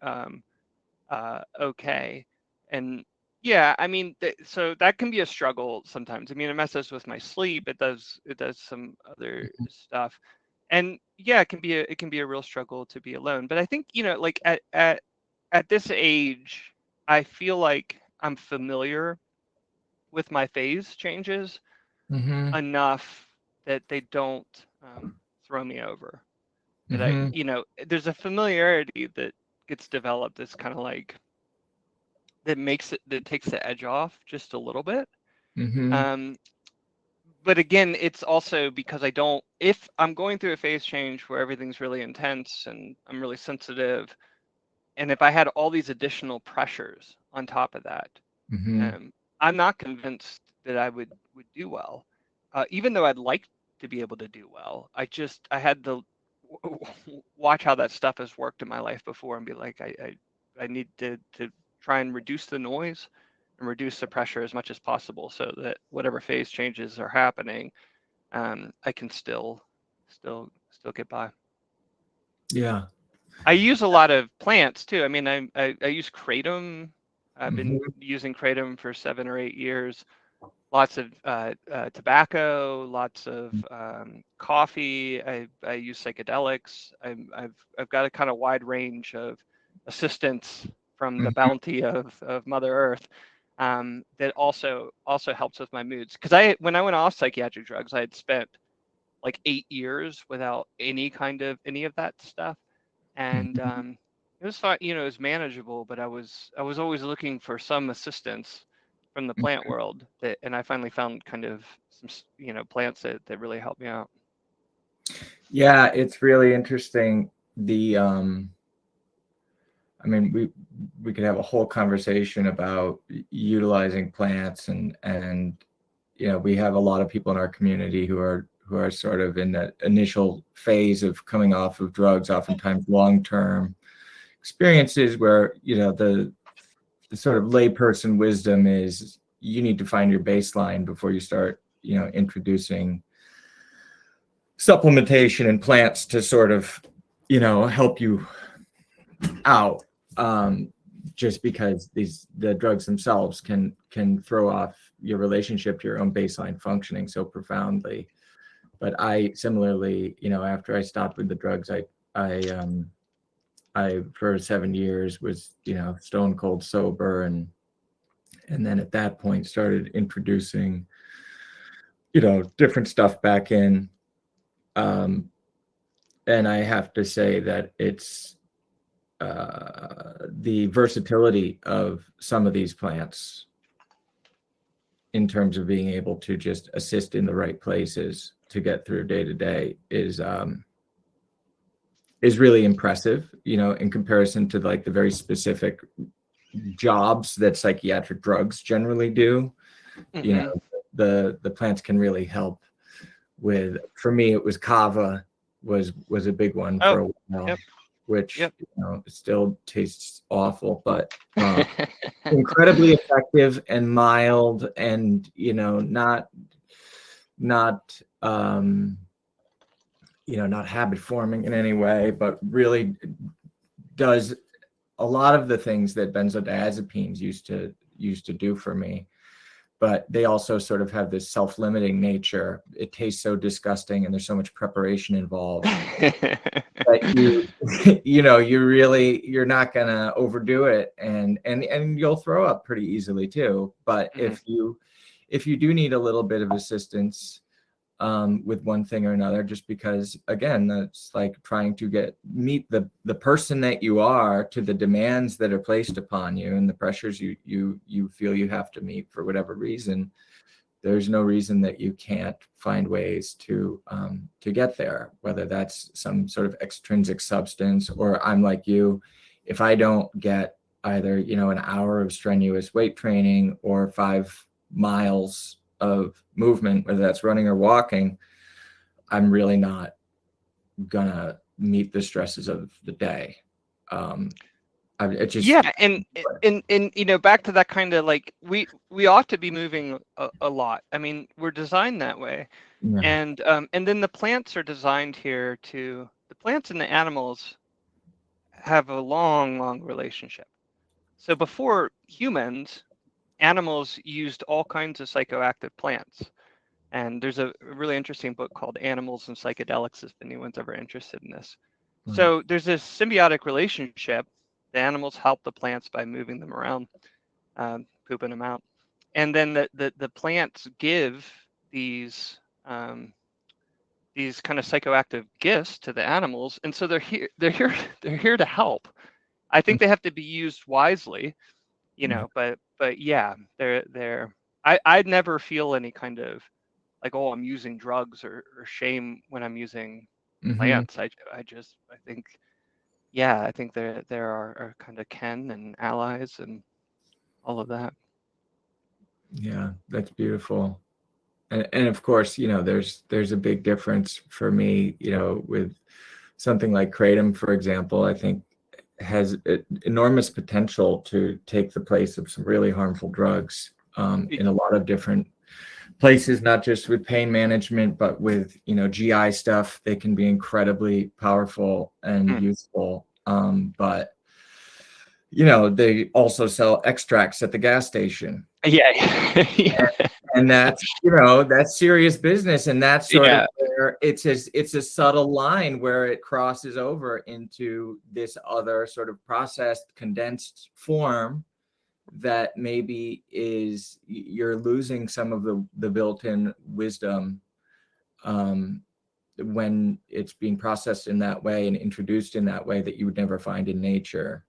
okay. And yeah, I mean, so that can be a struggle sometimes. I mean, it messes with my sleep. It does some other stuff, and yeah, it can be a real struggle to be alone. But I think, like at this age, I feel like I'm familiar with my phase changes Mm-hmm. enough that they don't throw me over. That Mm-hmm. there's a familiarity that gets developed that's kind of like that takes the edge off just a little bit. Mm-hmm. Um, but again, it's also because if I'm going through a phase change where everything's really intense and I'm really sensitive, and if I had all these additional pressures on top of that, Mm-hmm. I'm not convinced that I would do well, even though I'd like to be able to do well. I had to watch how that stuff has worked in my life before and be like, I need to try and reduce the noise and reduce the pressure as much as possible so that whatever phase changes are happening, I can still get by. Yeah. I use a lot of plants too. I mean, I use kratom. I've been Mm-hmm. using kratom for 7 or 8 years. Lots of tobacco, lots of coffee. I use psychedelics. I've got a kind of wide range of assistance from the Mm-hmm. bounty of Mother Earth, that also helps with my moods. Because when I went off psychiatric drugs, I had spent like 8 years without any of that stuff, and Mm-hmm. it was fine. It was manageable, but I was always looking for some assistance from the plant world, and I finally found kind of some plants that really helped me out. Yeah, it's really interesting. I mean, we could have a whole conversation about utilizing plants, and we have a lot of people in our community who are sort of in that initial phase of coming off of drugs, oftentimes long-term experiences where the sort of layperson wisdom is you need to find your baseline before you start introducing supplementation and plants to sort of help you out, just because the drugs themselves can throw off your relationship to your own baseline functioning so profoundly. But I similarly, after I stopped with the drugs, I for 7 years was stone cold sober, and then at that point started introducing different stuff back in, and I have to say that it's the versatility of some of these plants in terms of being able to just assist in the right places to get through day to day is really impressive, in comparison to like the very specific jobs that psychiatric drugs generally do. Mm-hmm. The plants can really help with, for me, it was kava was a big one for Oh, a while, yep, which yep. it still tastes awful, but incredibly effective and mild, and not not habit forming in any way, but really does a lot of the things that benzodiazepines used to do for me. But they also sort of have this self-limiting nature. It tastes so disgusting and there's so much preparation involved that you're not gonna overdo it, and you'll throw up pretty easily too. But Mhm. if you do need a little bit of assistance with one thing or another, just because again, that's like trying to meet the person that you are to the demands that are placed upon you and the pressures you feel you have to meet for whatever reason. There's no reason that you can't find ways to get there, whether that's some sort of extrinsic substance, or I'm like you, if I don't get either an hour of strenuous weight training or 5 miles of movement, whether that's running or walking, I'm really not gonna meet the stresses of the day. It just Yeah, and you know, back to that kind of like we ought to be moving a lot. I mean, we're designed that way, yeah. and then the plants are designed here to the plants and the animals have a long relationship. So before humans, animals used all kinds of psychoactive plants. And there's a really interesting book called Animals and Psychedelics, if anyone's ever interested in this. Right. So there's this symbiotic relationship. The animals help the plants by moving them around, pooping them out. And then the plants give um, these kind of psychoactive gifts to the animals. And so they're here to help. I think they have to be used wisely, you Yeah. know, but yeah, I'd never feel any kind of like, oh, I'm using drugs or shame when I'm using Hmm. plants. I think, yeah, I think there are kind of kin and allies and all of that. Yeah, that's beautiful. And of course, there's a big difference for me, with something like kratom, for example. I think has enormous potential to take the place of some really harmful drugs, Y- in a lot of different places, not just with pain management, but with GI stuff. They can be incredibly powerful and mm. useful. But they also sell extracts at the gas station, Yeah, yeah, and that's serious business. And that's sort of yeah, where it's a subtle line where it crosses over into this other sort of processed, condensed form that maybe you're losing some of the built-in wisdom, when it's being processed in that way and introduced in that way that you would never find in nature.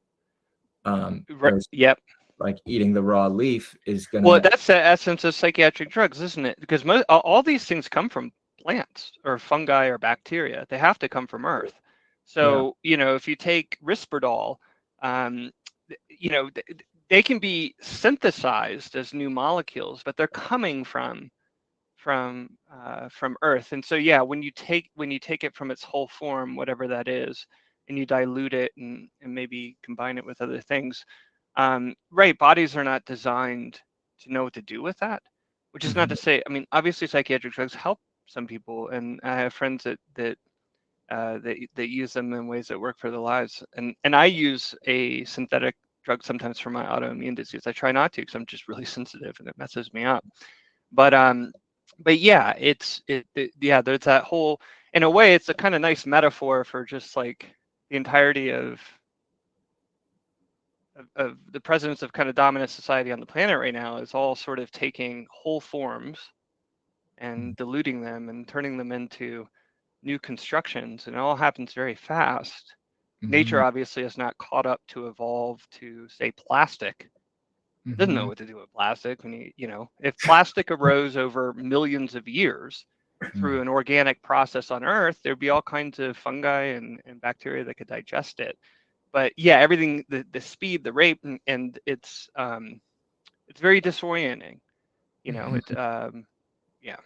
right, There's yep. like eating the raw leaf is Well, gonna. that's the essence of psychiatric drugs, isn't it? Because all these things come from plants or fungi or bacteria. They have to come from Earth. Yeah. So, you know, if you take Risperdal, um, you know, they can be synthesized as new molecules, but they're coming from Earth. And so, yeah, when you take it from its whole form, whatever that is, and you dilute it and maybe combine it with other things, right? Bodies are not designed to know what to do with that. Which is not Mhm. to say, I mean, obviously psychiatric drugs help some people, and I have friends that use them in ways that work for their lives. And I use a synthetic drug sometimes for my autoimmune disease. I try not to because I'm just really sensitive and it messes me up. But yeah, yeah, there's that whole, in a way, it's a kind of nice metaphor for just like the entirety of the presence of kind of dominant society on the planet right now is all sort of taking whole forms and diluting them and turning them into new constructions, and it all happens very fast. Nature Mhm. obviously has not caught up to evolve to, say, plastic. It doesn't know Mhm. what to do with plastic. When if plastic arose over millions of years through Mhm. an organic process on Earth, there'd be all kinds of fungi and bacteria that could digest it. But yeah, everything, the speed, the rate, and it's very disorienting. Mhm. Yeah,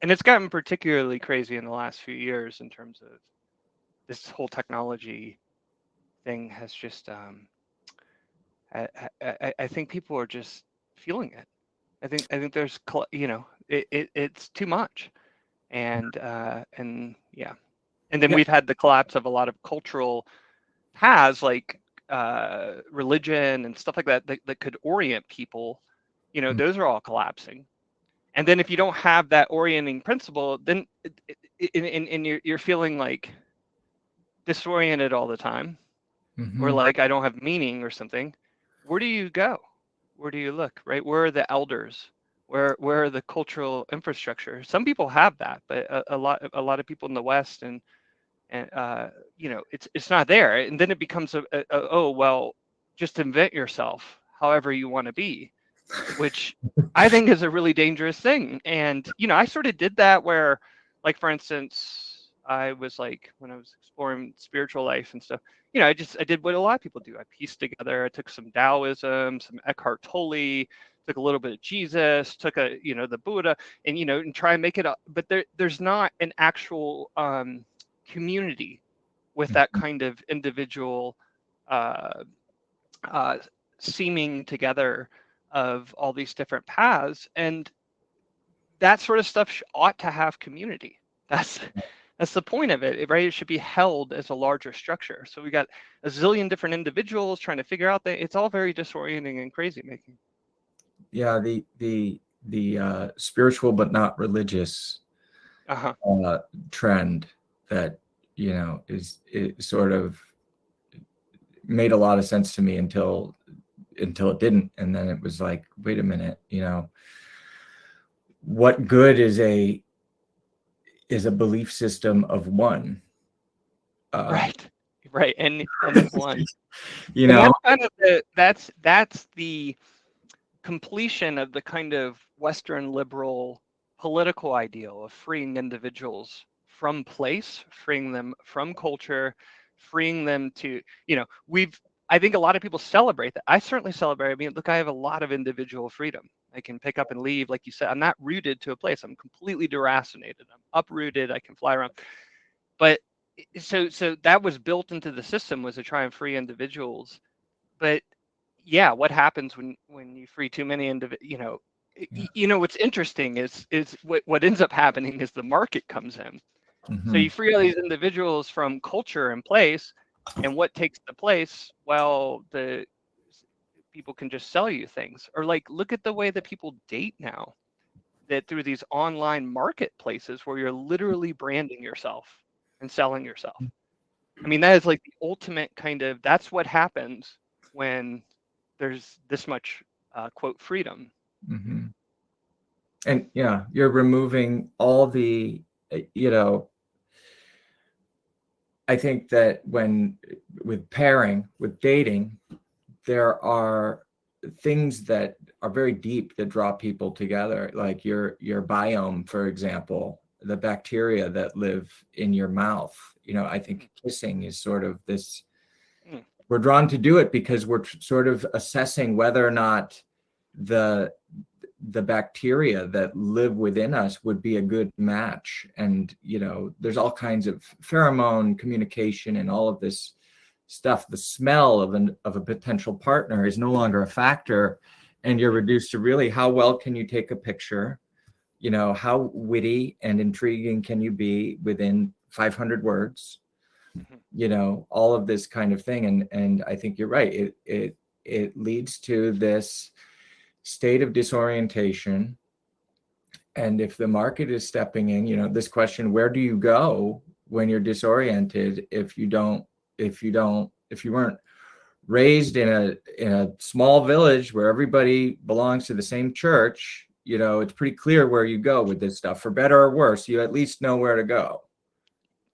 and it's gotten particularly crazy in the last few years in terms of this whole technology thing has just I think people are just feeling it. I think there's it's too much, and yeah, and then Yeah. we've had the collapse of a lot of cultural paths like religion and stuff like that could orient people. Those are all collapsing. And then if you don't have that orienting principle, then and you're feeling like disoriented all the time, or Mhm. like I don't have meaning or something. Where do you go? Where do you look? Right? Where are the elders? Where are the cultural infrastructure? Some people have that, but a lot of people in the West and it's not there. And then it becomes oh well, just invent yourself however you want to be, which I think is a really dangerous thing. And I sort of did that where, like for instance, I was like when I was exploring spiritual life and stuff, I did what a lot of people do. I pieced together, I took some Taoism, some Eckhart Tolle, took a little bit of Jesus, took the Buddha, and try and make it up. But there's not an actual community with that Mhm. kind of individual uh, uh, seaming together of all these different paths, and that sort of stuff ought to have community. That's the point of it, right? It should be held as a larger structure. So we got a zillion different individuals trying to figure out that it's all very disorienting and crazy making. Yeah, the spiritual but not religious trend that, you know, is sort of made a lot of sense to me until it didn't, and then it was like, wait a minute, you know, what good is a belief system of one? Right, and of one. You know, and that's the completion of the kind of Western liberal political ideal of freeing individuals from place, freeing them from culture, freeing them to, you know, I think a lot of people celebrate that. I certainly celebrate. I mean, look, I have a lot of individual freedom. I can pick up and leave, like you said. I'm not rooted to a place. I'm completely deracinated. I'm uprooted. I can fly around. But so that was built into the system, was to try and free individuals. But yeah, what happens when you free too many you know, you know, what's interesting is what ends up happening is the market comes in. So you free all these individuals from culture and place, and what takes the place? Well, the people can just sell you things. Or like, look at the way that people date now, that through these online marketplaces where you're literally branding yourself and selling yourself. I mean, that is like the ultimate kind of, that's what happens when there's this much quote freedom. And yeah, you're removing all the, you know, I think that with pairing, with dating, there are things that are very deep that draw people together, like your biome, for example, the bacteria that live in your mouth. You know, I think kissing is sort of this, we're drawn to do it because we're sort of assessing whether or not the bacteria that live within us would be a good match. And, you know, there's all kinds of pheromone communication and all of this stuff. The smell of a potential partner is no longer a factor, and you're reduced to really how well can you take a picture, you know, how witty and intriguing can you be within 500 words, you know, all of this kind of thing. And I think you're right. It leads to this state of disorientation. And if the market is stepping in, you know, this question, where do you go when you're disoriented if you weren't raised in a small village where everybody belongs to the same church? You know, it's pretty clear where you go with this stuff, for better or worse. You at least know where to go,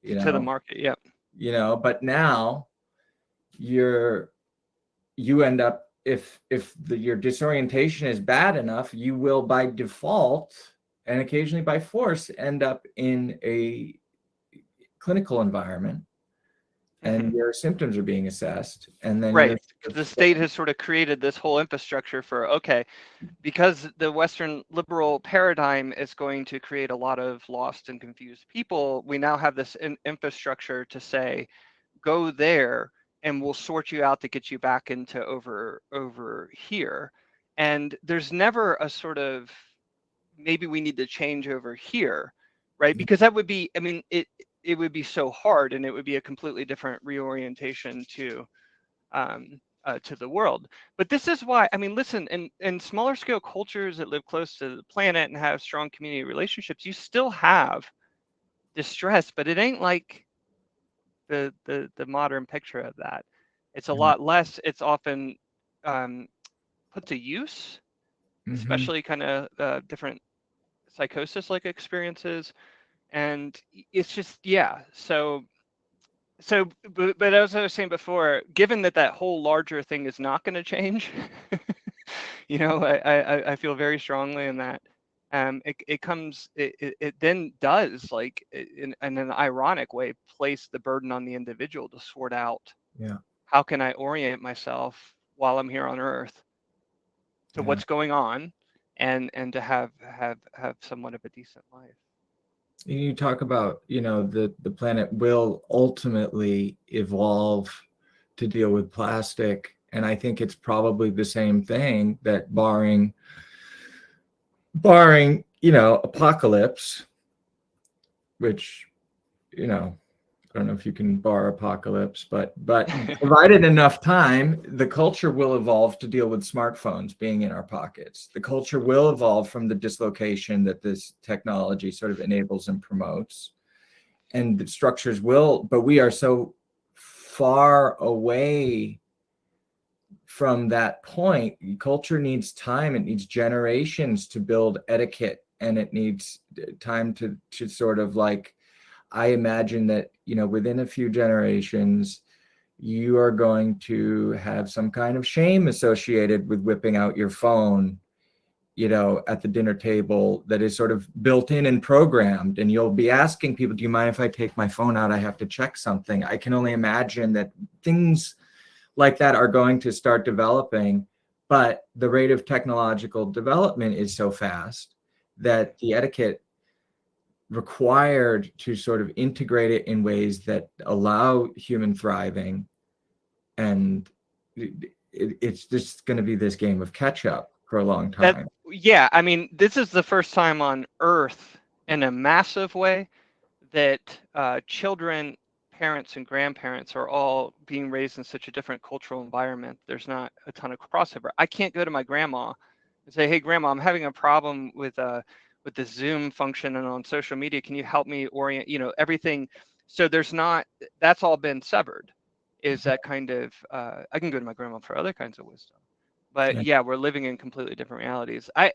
you know, to the market. Yeah. You know, but now you end up, if your disorientation is bad enough, you will by default and occasionally by force end up in a clinical environment, and your symptoms are being assessed. And then the state has sort of created this whole infrastructure for, okay, because the Western liberal paradigm is going to create a lot of lost and confused people, we now have this infrastructure to say, go there and we'll sort you out to get you back into over here. And there's never a sort of, maybe we need to change over here, right? Because that would be, I mean, it would be so hard, and it would be a completely different reorientation to the world. But this is why, I mean, listen, in smaller scale cultures that live close to the planet and have strong community relationships, you still have distress, but it ain't like the modern picture of that. It's a lot less. It's often put to use, especially kind of different psychosis like experiences. And it's just, yeah. So but as I was saying before, given that whole larger thing is not going to change, you know, I feel very strongly in that. It then does, like, in an ironic way, place the burden on the individual to sort out, how can I orient myself while I'm here on Earth to what's going on, and to have somewhat of a decent life. You talk about, you know, the planet will ultimately evolve to deal with plastic And I think it's probably the same thing, that barring, apocalypse, which, I don't know if you can bar apocalypse, but provided enough time, the culture will evolve to deal with smartphones being in our pockets. The culture will evolve from the dislocation that this technology sort of enables and promotes. And the structures will, but we are so far away from that point. Culture needs time, it needs generations to build etiquette, and it needs time to sort of like, I imagine that, within a few generations, you are going to have some kind of shame associated with whipping out your phone, at the dinner table, that is sort of built in and programmed. And you'll be asking people, do you mind if I take my phone out? I have to check something. I can only imagine that things like that are going to start developing, but the rate of technological development is so fast that the etiquette required to sort of integrate it in ways that allow human thriving, and it's just going to be this game of catch up for a long time. I mean, this is the first time on Earth in a massive way that children, parents, and grandparents are all being raised in such a different cultural environment. There's not a ton of crossover. I can't go to my grandma and say, hey, grandma, I'm having a problem with the Zoom function and on social media. Can you help me orient, everything? So that's all been severed. Is that kind of, I can go to my grandma for other kinds of wisdom. But yeah, we're living in completely different realities. I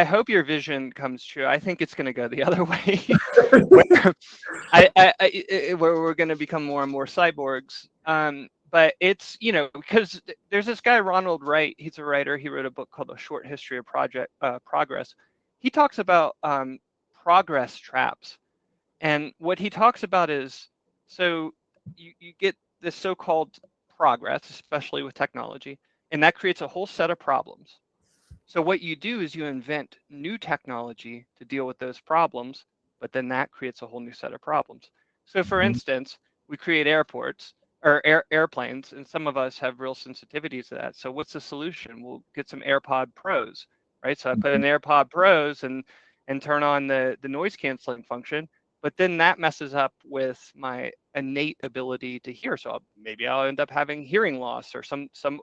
hope your vision comes true. I think it's going to go the other way, where we're going to become more and more cyborgs. But it's, because there's this guy, Ronald Wright. He's a writer. He wrote a book called A Short History of Progress. He talks about progress traps. And what he talks about is, so you get this so-called progress, especially with technology, and that creates a whole set of problems. So what you do is you invent new technology to deal with those problems, but then that creates a whole new set of problems. So for instance, we create airports or airplanes, and some of us have real sensitivities to that. So what's the solution? We'll get some AirPod Pros, right? So I put in AirPod Pros and turn on the noise canceling function, but then that messes up with my innate ability to hear. So maybe I'll end up having hearing loss, or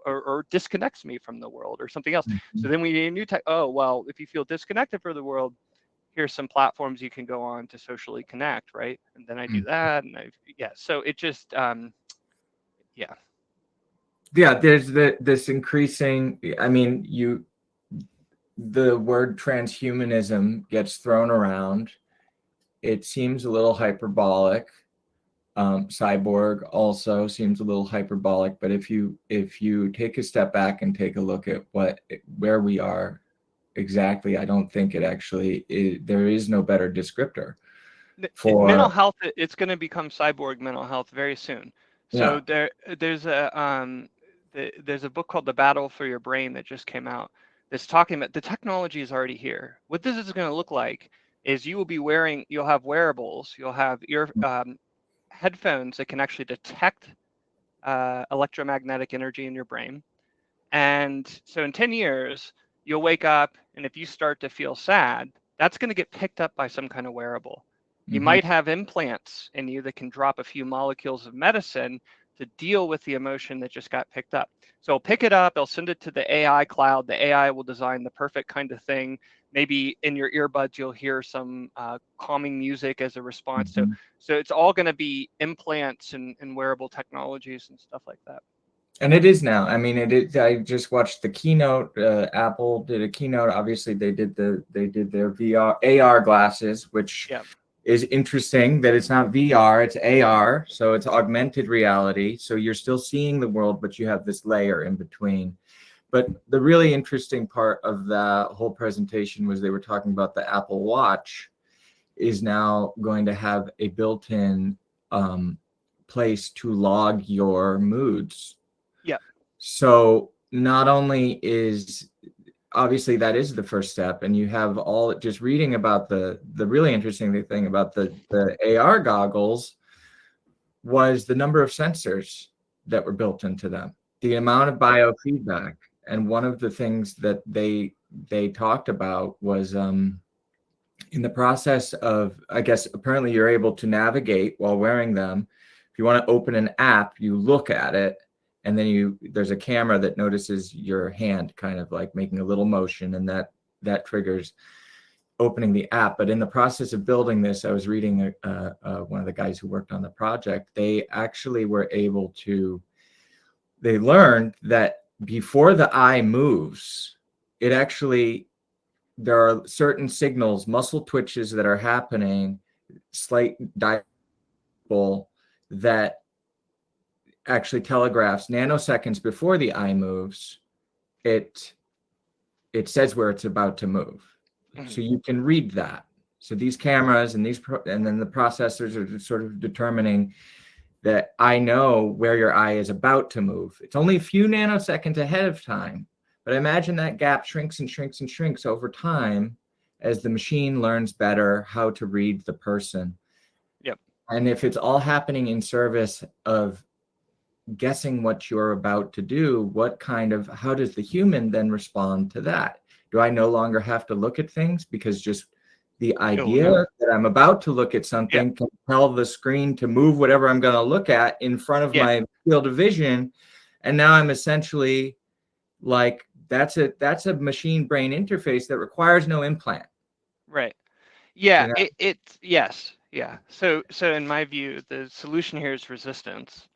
or disconnects me from the world or something else. So then we need a new tech. Oh, well, if you feel disconnected from the world, here's some platforms you can go on to socially connect, right? And then I do that, and so it just, there's this increasing, the word transhumanism gets thrown around. It seems a little hyperbolic. Cyborg also seems a little hyperbolic, but if you take a step back and take a look at where we are exactly, I don't think it actually is, there is no better descriptor for mental health. It's going to become cyborg mental health very soon. So there's a book called The Battle for Your Brain that just came out that's talking about the technology is already here. What this is going to look like is you'll have wearables, you'll have headphones that can actually detect electromagnetic energy in your brain. And so in 10 years, you'll wake up, and if you start to feel sad, that's going to get picked up by some kind of wearable. You might have implants in you that can drop a few molecules of medicine to deal with the emotion that just got picked up. So it'll pick it up, it'll send it to the AI cloud. The AI will design the perfect kind of thing. Maybe in your earbuds, you'll hear some calming music as a response. So it's all going to be implants and wearable technologies and stuff like that. And it is now. I mean, it is. I just watched the keynote. Apple did a keynote. Obviously, they did their AR glasses, which is interesting that it's not VR, it's AR. So it's augmented reality. So you're still seeing the world, but you have this layer in between. But the really interesting part of the whole presentation was they were talking about the Apple Watch is now going to have a built-in place to log your moods. Yeah. So not only is, obviously that is the first step, and you have all, just reading about the really interesting thing about the AR goggles was the number of sensors that were built into them. the amount of biofeedback. And one of the things that they talked about was in the process of, I guess, apparently you're able to navigate while wearing them. If you want to open an app, you look at it, and then there's a camera that notices your hand kind of like making a little motion, and that triggers opening the app. But in the process of building this, I was reading one of the guys who worked on the project. They actually were able to, they learned that before the eye moves, it actually, there are certain signals, muscle twitches that are happening, slight diapole, that actually telegraphs nanoseconds before the eye moves. It says where it's about to move. So you can read that. So these cameras and and then the processors are sort of determining that I know where your eye is about to move. It's only a few nanoseconds ahead of time, but imagine that gap shrinks and shrinks and shrinks over time as the machine learns better how to read the person. Yep. And if it's all happening in service of guessing what you're about to do, how does the human then respond to that? Do I no longer have to look at things because just the idea that I'm about to look at something can tell the screen to move whatever I'm going to look at in front of my field of vision? And now I'm essentially like, that's a machine brain interface that requires no implant. Right. Yeah. You know? Yes. Yeah. So in my view, the solution here is resistance.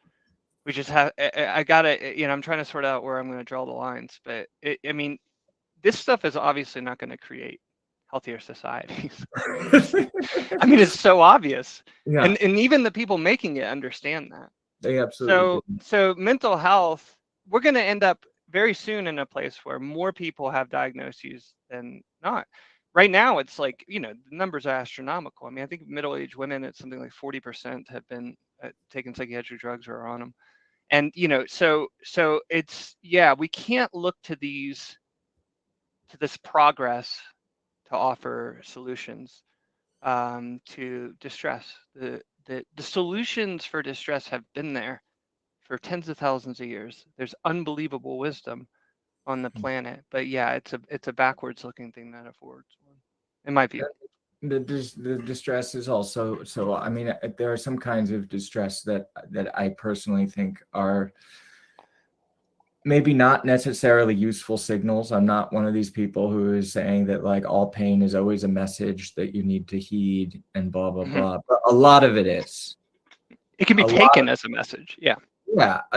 We just have, I gotta, I'm trying to sort out where I'm going to draw the lines, but I mean, this stuff is obviously not going to create healthier societies. I mean, it's so obvious. Yeah. And even the people making it understand that. They absolutely do. So mental health, we're going to end up very soon in a place where more people have diagnoses than not. Right now, it's like, the numbers are astronomical. I mean, I think middle-aged women, it's something like 40% have been taking psychiatric drugs or are on them. And, so it's, we can't look to this progress to offer solutions to distress. The solutions for distress have been there for tens of thousands of years. There's unbelievable wisdom on the planet, but it's a backwards looking thing that affords one, in my view. The distress is also, so I mean, there are some kinds of distress that I personally think are maybe not necessarily useful signals. I'm not one of these people who is saying that like all pain is always a message that you need to heed and blah blah blah, but a lot of it is. It can be taken as a message. Yeah,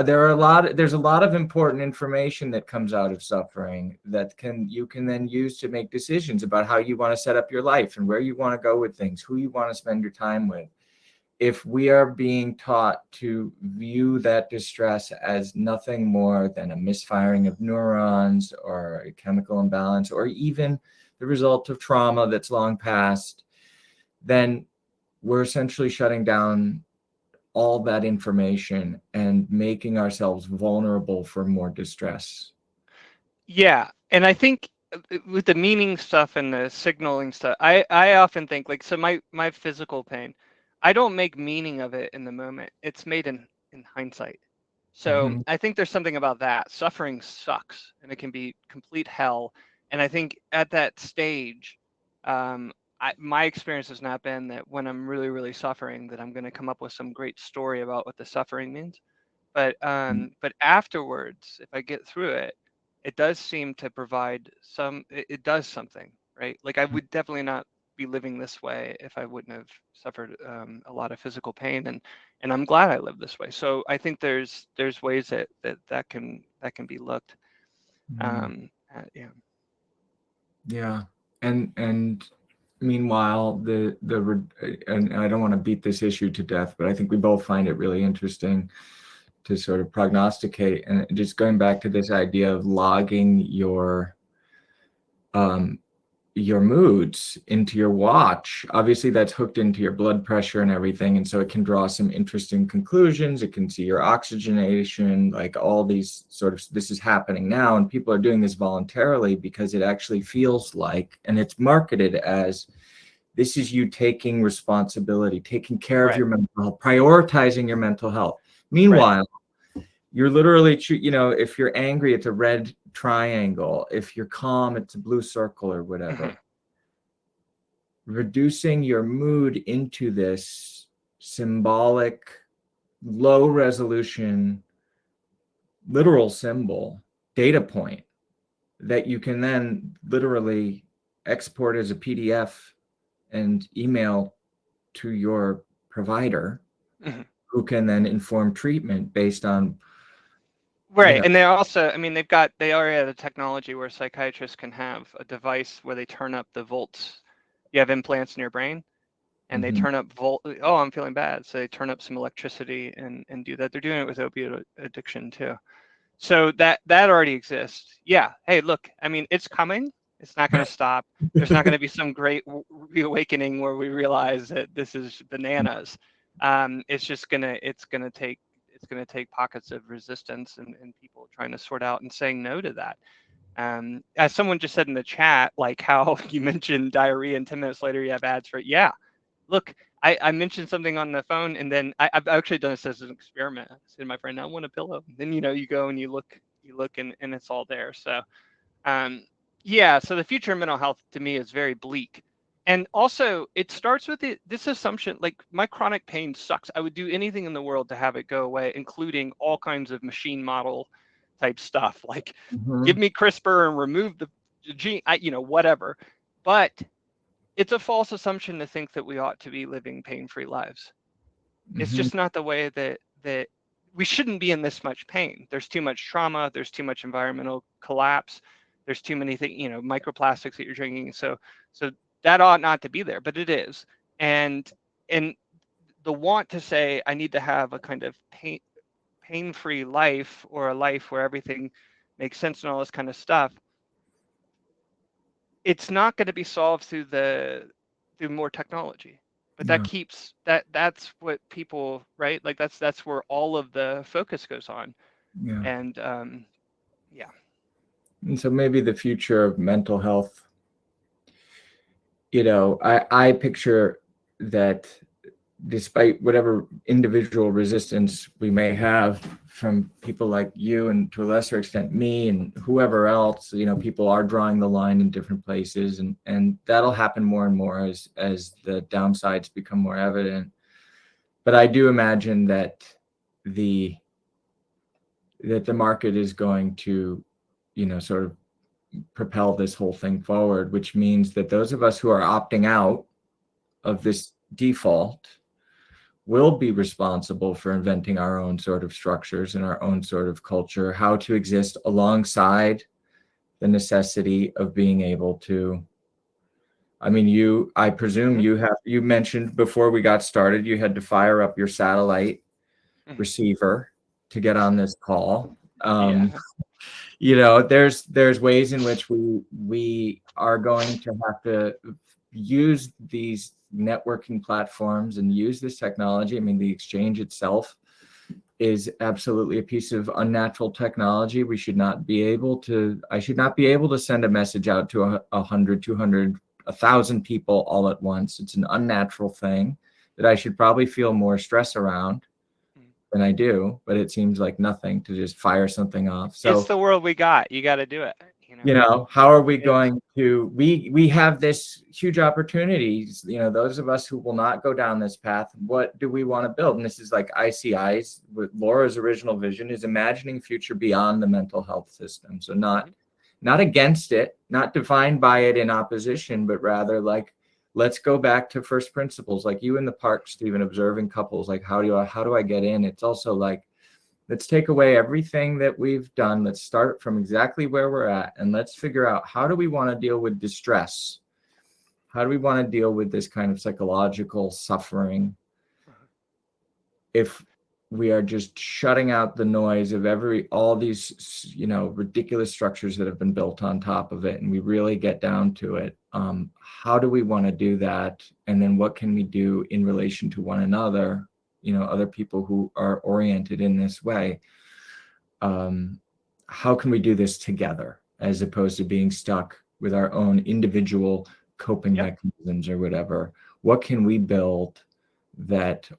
there's a lot of important information that comes out of suffering that you can then use to make decisions about how you want to set up your life and where you want to go with things, who you want to spend your time with. If we are being taught to view that distress as nothing more than a misfiring of neurons or a chemical imbalance or even the result of trauma that's long past, then we're essentially shutting down all that information and making ourselves vulnerable for more distress. Yeah, and I think with the meaning stuff and the signaling stuff, I often think like, so my physical pain, I don't make meaning of it in the moment. It's made in hindsight. So I think there's something about that. Suffering sucks and it can be complete hell. And I think at that stage, my experience has not been that when I'm really, really suffering, that I'm going to come up with some great story about what the suffering means. But afterwards, if I get through it, it does seem to provide it does something, right? Like I would definitely not be living this way if I wouldn't have suffered a lot of physical pain, and I'm glad I live this way. So I think there's ways that can be looked at. Yeah, and meanwhile, and I don't want to beat this issue to death, but I think we both find it really interesting to sort of prognosticate. And just going back to this idea of logging your moods into your watch, obviously that's hooked into your blood pressure and everything, and so it can draw some interesting conclusions. It can see your oxygenation, like all these sort of, this is happening now, and people are doing this voluntarily because it actually feels like, and it's marketed as, this is you taking responsibility, taking care of your mental health, prioritizing your mental health. Meanwhile, You're literally, if you're angry, it's a red triangle. If you're calm, it's a blue circle or whatever. Reducing your mood into this symbolic, low resolution, literal symbol data point that you can then literally export as a PDF and email to your provider, who can then inform treatment based on. Right. And they're also, I mean, they already have a technology where psychiatrists can have a device where they turn up the volts. You have implants in your brain and they turn up oh, I'm feeling bad. So they turn up some electricity and do that. They're doing it with opioid addiction too. So that already exists. Yeah. Hey, look, I mean, it's coming. It's not going to stop. There's not going to be some great reawakening where we realize that this is bananas. It's just going to take pockets of resistance and people trying to sort out and saying no to that. As someone just said in the chat, like how you mentioned diarrhea and 10 minutes later you have ads for it. Yeah. Look, I mentioned something on the phone and then I've actually done this as an experiment. I said to my friend, I want a pillow. Then, you go and you look and it's all there. So, yeah, so the future of mental health to me is very bleak. And also it starts with this assumption, like my chronic pain sucks. I would do anything in the world to have it go away, including all kinds of machine model type stuff, like give me CRISPR and remove the gene, whatever. But it's a false assumption to think that we ought to be living pain-free lives. It's just not the way that we shouldn't be in this much pain. There's too much trauma. There's too much environmental collapse. There's too many things, microplastics that you're drinking. So that ought not to be there, but it is. And the want to say, I need to have a kind of pain-free life or a life where everything makes sense and all this kind of stuff, it's not going to be solved through more technology. But that keeps that's what people, right? Like that's where all of the focus goes on. Yeah. And And so maybe the future of mental health, I picture that despite whatever individual resistance we may have from people like you and to a lesser extent me and whoever else, people are drawing the line in different places, and that'll happen more and more as the downsides become more evident. But I do imagine that the market is going to, sort of propel this whole thing forward, which means that those of us who are opting out of this default will be responsible for inventing our own sort of structures and our own sort of culture, how to exist alongside the necessity of being able to. I mean, I presume you mentioned before we got started, you had to fire up your satellite receiver to get on this call. There's ways in which we are going to have to use these networking platforms and use this technology. I mean, the exchange itself is absolutely a piece of unnatural technology. I should not be able to send a message out to 100, 200, 1,000 people all at once. It's an unnatural thing that I should probably feel more stress around than I do, but it seems like nothing to just fire something off. So it's the world we got. You got to do it. How are we going to, we have this huge opportunities, those of us who will not go down this path, what do we want to build? And this is like ICI's, with Laura's original vision is imagining a future beyond the mental health system. So not against it, not defined by it in opposition, but rather like, let's go back to first principles, like you in the park, Stephen, observing couples, like how do I get in? It's also like, let's take away everything that we've done. Let's start from exactly where we're at, and let's figure out, how do we want to deal with distress? How do we want to deal with this kind of psychological suffering if we are just shutting out the noise of all these, ridiculous structures that have been built on top of it, and we really get down to it? How do we want to do that? And then what can we do in relation to one another? Other people who are oriented in this way. How can we do this together as opposed to being stuck with our own individual coping mechanisms or whatever? What can we build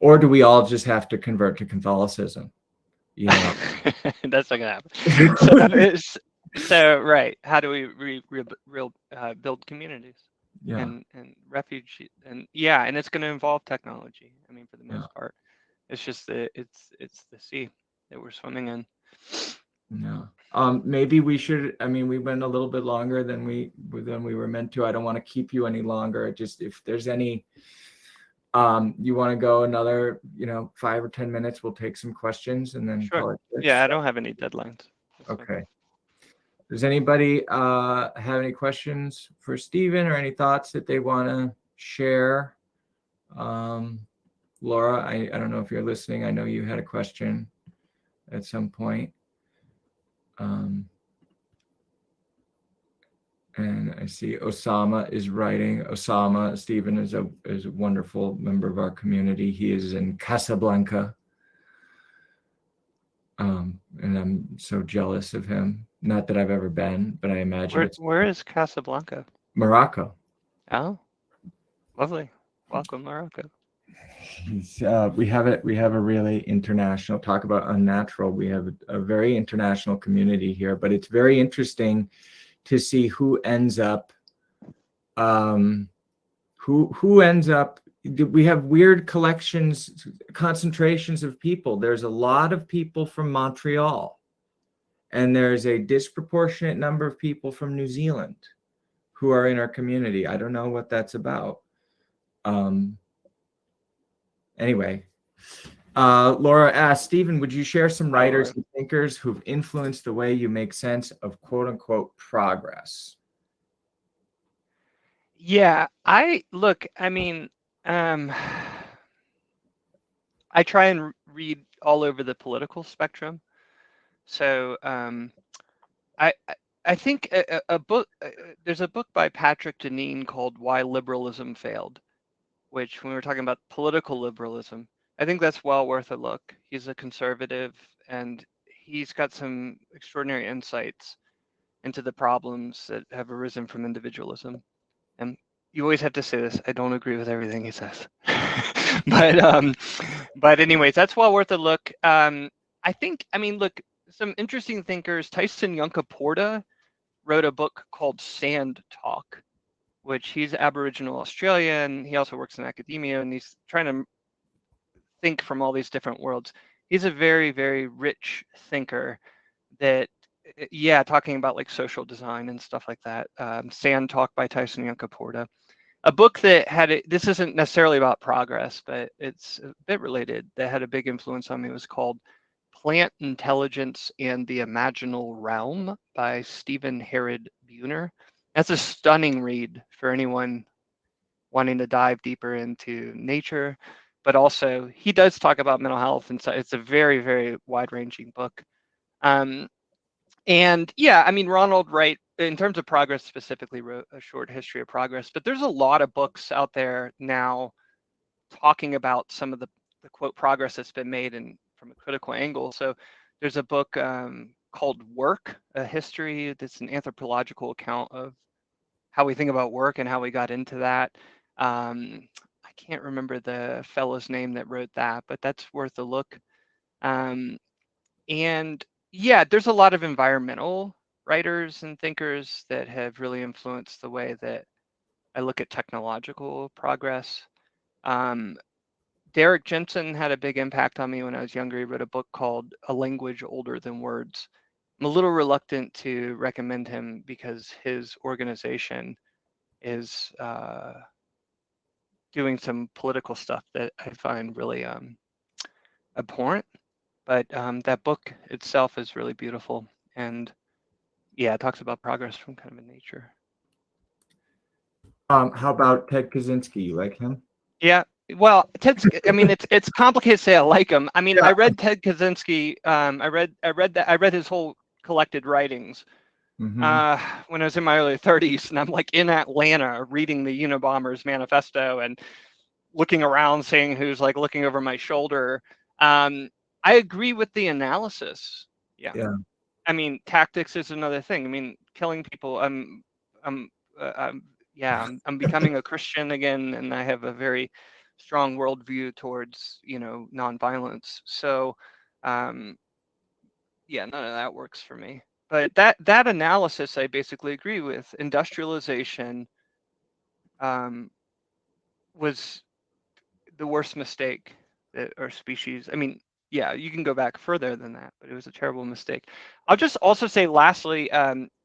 or do we all just have to convert to Catholicism? Yeah. That's not gonna happen. So right, how do we build communities Yeah. and refuge and yeah, and it's going to involve technology. I mean, for the Yeah. most part, it's just it's the sea that we're swimming in. Yeah. Maybe we should, I mean, we went a little bit longer than we were meant to. I don't want to keep you any longer. Just if there's any, you want to go another, 5 or 10 minutes, we'll take some questions and then Sure. call it quits. Yeah, I don't have any deadlines. That's fine. Okay. Does anybody have any questions for Stephen or any thoughts that they want to share? Laura, I don't know if you're listening. I know you had a question at some point. And I see Osama is writing. Osama, Stephen is a wonderful member of our community. He is in Casablanca. And I'm so jealous of him. Not that I've ever been, but I imagine Where is Casablanca? Morocco. Oh, lovely. Welcome, Morocco. We have a really international, talk about unnatural. We have a very international community here, but it's very interesting to see who ends up we have weird concentrations of people. There's a lot of people from Montreal, and there's a disproportionate number of people from New Zealand who are in our community. I don't know what that's about. Anyway, Laura asked, Stephen, would you share some writers and thinkers who've influenced the way you make sense of quote unquote progress? Yeah, I mean, I try and read all over the political spectrum. So I think a book, there's a book by Patrick Deneen called Why Liberalism Failed, which when we're talking about political liberalism, I think that's well worth a look. He's a conservative and he's got some extraordinary insights into the problems that have arisen from individualism. And you always have to say this, I don't agree with everything he says. But anyways, that's well worth a look. I think, I mean, look, some interesting thinkers, Tyson Yunkaporta wrote a book called Sand Talk, which he's Aboriginal Australian. He also works in academia and he's trying to think from all these different worlds. He's a very, very rich thinker that, yeah, talking about like social design and stuff like that. Sand Talk by Tyson Yunkaporta. A book that this isn't necessarily about progress, but it's a bit related, that had a big influence on me, was called Plant Intelligence and the Imaginal Realm by Stephen Herod Buhner. That's a stunning read for anyone wanting to dive deeper into nature, but also he does talk about mental health, and so it's a very, very wide-ranging book. And yeah, I mean, Ronald Wright, in terms of progress specifically, wrote A Short History of Progress, but there's a lot of books out there now talking about some of the quote progress that's been made and from a critical angle. So there's a book called Work, a history that's an anthropological account of how we think about work and how we got into that. I can't remember the fellow's name that wrote that, but that's worth a look. And yeah, there's a lot of environmental writers and thinkers that have really influenced the way that I look at technological progress. Derek Jensen had a big impact on me when I was younger. He wrote a book called A Language Older Than Words. I'm a little reluctant to recommend him because his organization is doing some political stuff that I find really abhorrent. But that book itself is really beautiful. And yeah, it talks about progress from kind of a nature. How about Ted Kaczynski? You like him? Yeah, well, I mean, it's complicated to say I like him. I mean, yeah. I read Ted Kaczynski. I read his whole collected writings when I was in my early 30s, and I'm like in Atlanta reading the Unabomber's manifesto and looking around, seeing who's like looking over my shoulder. I agree with the analysis. Yeah. I mean, tactics is another thing. I mean, killing people. I'm becoming a Christian again, and I have a very strong worldview towards, nonviolence. So, yeah, none of that works for me. But that analysis, I basically agree with. Industrialization was the worst mistake that our species. I mean, yeah, you can go back further than that, but it was a terrible mistake. I'll just also say, lastly,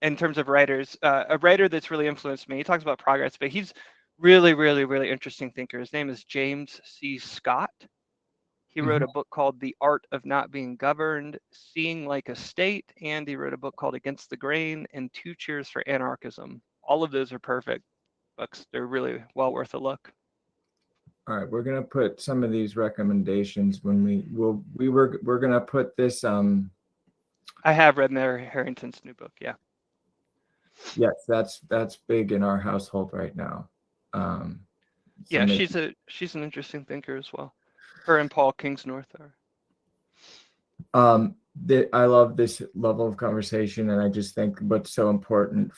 in terms of writers, a writer that's really influenced me. He talks about progress, but he's really, really, really interesting thinker. His name is James C. Scott. He wrote a book called The Art of Not Being Governed, Seeing Like a State, and he wrote a book called Against the Grain and Two Cheers for Anarchism. All of those are perfect books. They're really well worth a look. All right, we're gonna put some of these recommendations when we're gonna put this. I have read Mary Harrington's new book. Yeah. Yes, that's big in our household right now. Yeah, she's an interesting thinker as well. Her and Paul Kingsnorth are. I love this level of conversation, and I just think what's so important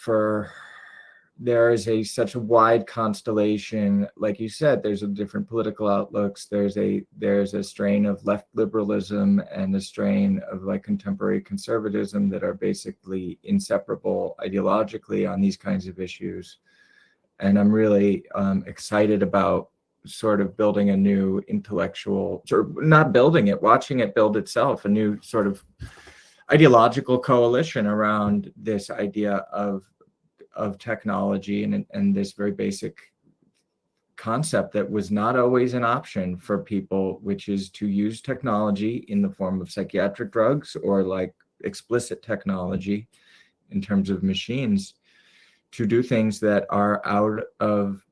there is such a wide constellation. Like you said, there's a different political outlooks. There's a strain of left liberalism and a strain of like contemporary conservatism that are basically inseparable ideologically on these kinds of issues. And I'm really excited about sort of building a new intellectual, or not building it, watching it build itself, a new sort of ideological coalition around this idea of technology and this very basic concept that was not always an option for people, which is to use technology in the form of psychiatric drugs or like explicit technology in terms of machines to do things that are out of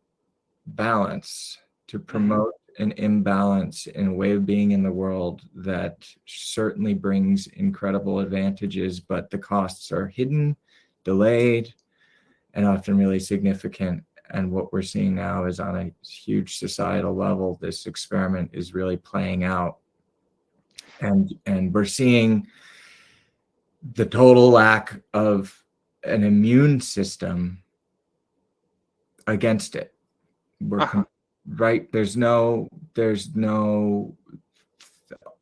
balance, to promote an imbalance in a way of being in the world that certainly brings incredible advantages, but the costs are hidden, delayed, and often really significant. And what we're seeing now is on a huge societal level, this experiment is really playing out. And we're seeing the total lack of an immune system against it. Right? There's no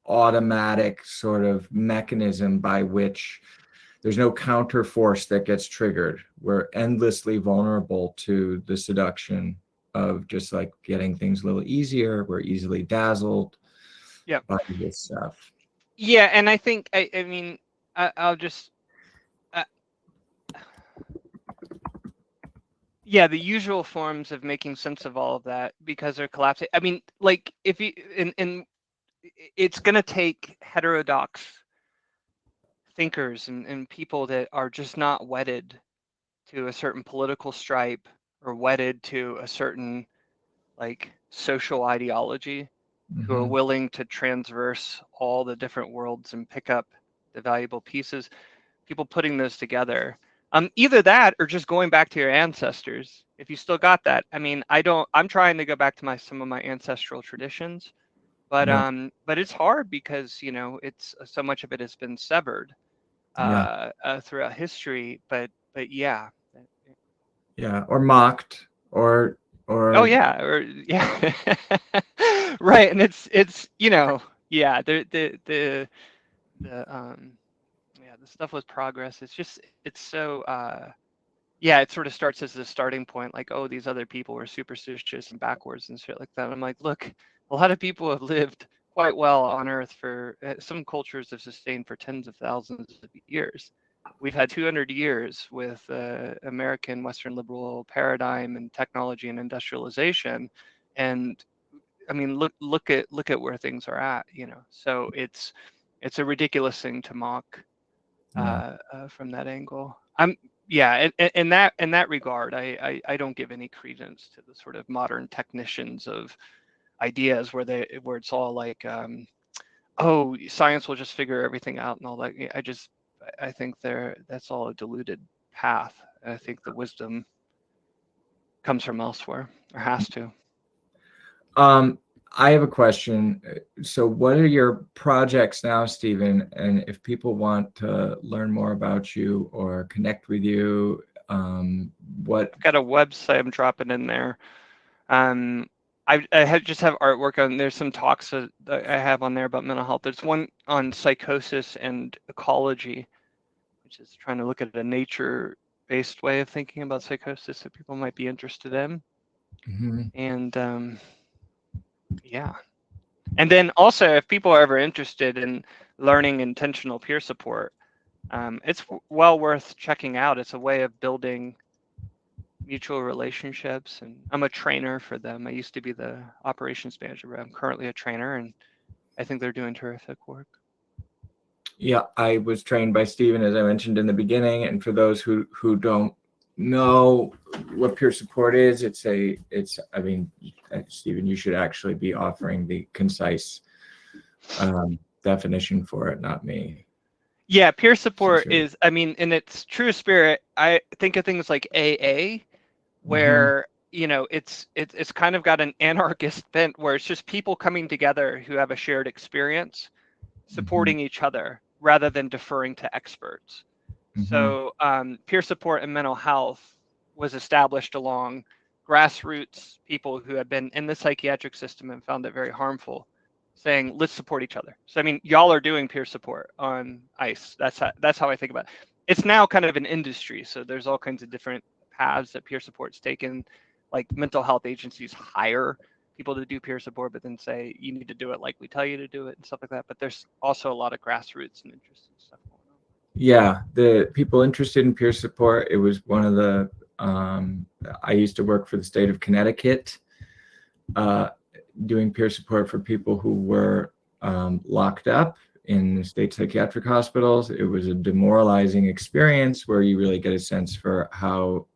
automatic sort of mechanism by which there's no counter force that gets triggered. We're endlessly vulnerable to the seduction of just like getting things a little easier. We're easily dazzled by this stuff. Yeah, and I think I mean I'll just yeah, the usual forms of making sense of all of that because they're collapsing. I mean, like if you in it's going to take heterodox thinkers and people that are just not wedded to a certain political stripe or wedded to a certain like social ideology who are willing to transverse all the different worlds and pick up the valuable pieces, people putting those together. Either that or just going back to your ancestors. If you still got that. I mean, I'm trying to go back to some of my ancestral traditions, but it's hard because, you know, it's so much of it has been severed throughout history, but yeah. Yeah, or mocked or Oh yeah, or yeah. Right, and it's you know, yeah, the yeah, the stuff with progress, it's so yeah, it sort of starts as a starting point, like, oh, these other people were superstitious and backwards and shit like that. I'm like, look, a lot of people have lived quite well on Earth for some cultures have sustained for tens of thousands of years. We've had 200 years with American Western liberal paradigm and technology and industrialization, and I mean, look at where things are at, you know. So it's a ridiculous thing to mock from that angle. Yeah, in that regard, I don't give any credence to the sort of modern technicians of ideas where it's all like, oh, science will just figure everything out and all that. I think that's all a diluted path. I think the wisdom comes from elsewhere, or has to. I have a question. So what are your projects now, Stephen? And if people want to learn more about you or connect with you, I've got a website I'm dropping in there. just have artwork on. There's some talks that I have on there about mental health. There's one on psychosis and ecology, which is trying to look at a nature-based way of thinking about psychosis that people might be interested in. Mhm. And yeah. And then also, if people are ever interested in learning intentional peer support, it's well worth checking out. It's a way of building mutual relationships, and I'm a trainer for them. I used to be the operations manager, but I'm currently a trainer, and I think they're doing terrific work. Yeah, I was trained by Stephen, as I mentioned in the beginning. And for those who don't know what peer support is, I mean, Stephen, you should actually be offering the concise definition for it, not me. Yeah, peer support is, I mean, in its true spirit, I think of things like AA, where it's kind of got an anarchist bent, where it's just people coming together who have a shared experience, supporting each other rather than deferring to experts. So peer support in mental health was established along grassroots people who had been in the psychiatric system and found it very harmful, saying, let's support each other. So, I mean, y'all are doing peer support on ICE. That's how I think about it. It's now kind of an industry. So there's all kinds of different paths that peer support's taken. Like mental health agencies hire people to do peer support, but then say, you need to do it like we tell you to do it and stuff like that. But there's also a lot of grassroots and interesting stuff going on. Yeah, the people interested in peer support, it was one of the, I used to work for the state of Connecticut, doing peer support for people who were locked up in the state psychiatric hospitals. It was a demoralizing experience where you really get a sense for how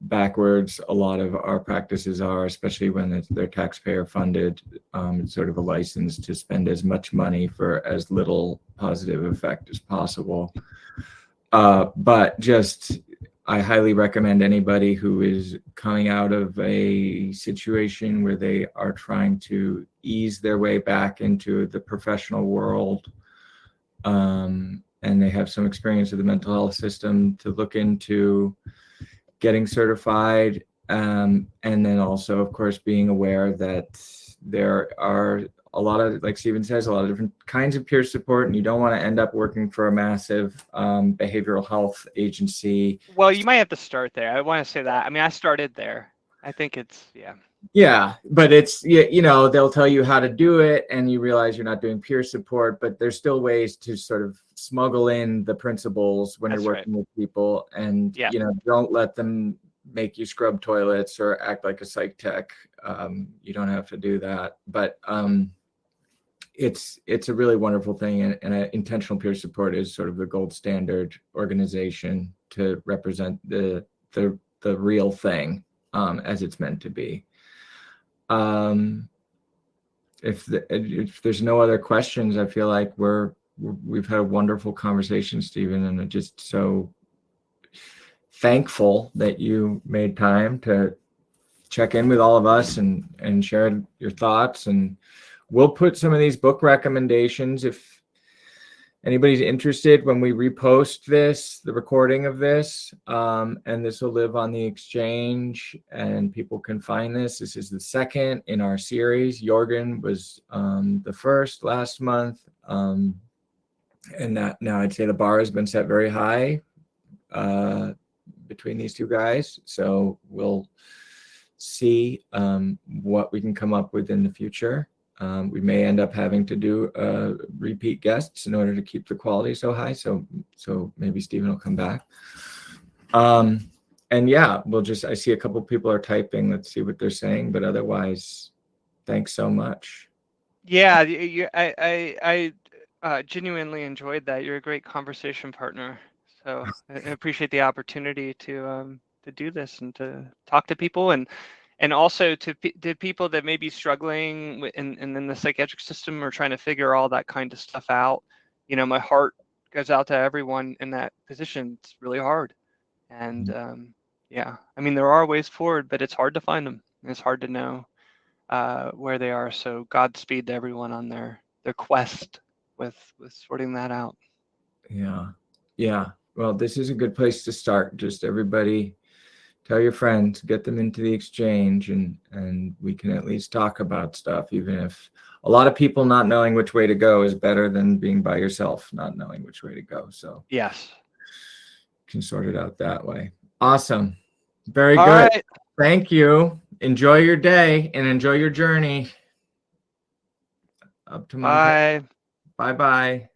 backwards a lot of our practices are, especially when they're taxpayer funded. It's sort of a license to spend as much money for as little positive effect as possible. But just, I highly recommend anybody who is coming out of a situation where they are trying to ease their way back into the professional world, and they have some experience with the mental health system, to look into getting certified, and then also, of course, being aware that there are a lot of, like Stephen says, a lot of different kinds of peer support, and you don't want to end up working for a massive behavioral health agency. Well, you might have to start there. I want to say that. I mean, I started there. I think it's, yeah. Yeah, but it's, they'll tell you how to do it, and you realize you're not doing peer support, but there's still ways to sort of smuggle in the principles when you're working with people, and don't let them make you scrub toilets or act like a psych tech. You don't have to do that, but it's a really wonderful thing, and intentional peer support is sort of the gold standard organization to represent the real thing as it's meant to be. If there's no other questions, I feel like we've had a wonderful conversation, Stephen, and I'm just so thankful that you made time to check in with all of us and share your thoughts. And we'll put some of these book recommendations, if anybody's interested, when we repost the recording of this, and this will live on the exchange and people can find this. This is the second in our series. Jorgen was the first last month. And that, now I'd say the bar has been set very high between these two guys. So we'll see what we can come up with in the future. We may end up having to do repeat guests in order to keep the quality so high. So maybe Stephen will come back. And yeah, I see a couple of people are typing. Let's see what they're saying. But otherwise, thanks so much. Yeah, I genuinely enjoyed that. You're a great conversation partner. So I appreciate the opportunity to do this and to talk to people, and also to people that may be struggling in the psychiatric system or trying to figure all that kind of stuff out. My heart goes out to everyone in that position. It's really hard. And yeah, I mean, there are ways forward, but it's hard to find them. It's hard to know where they are. So Godspeed to everyone on their quest with sorting that out. Yeah. Well, this is a good place to start. Just everybody Tell your friends, get them into the exchange, and we can at least talk about stuff, even if a lot of people not knowing which way to go is better than being by yourself, not knowing which way to go. So Yes. you can sort it out that way. Awesome. Very All good. right. Thank you. Enjoy your day and enjoy your journey up to Montana. Bye. Bye-bye.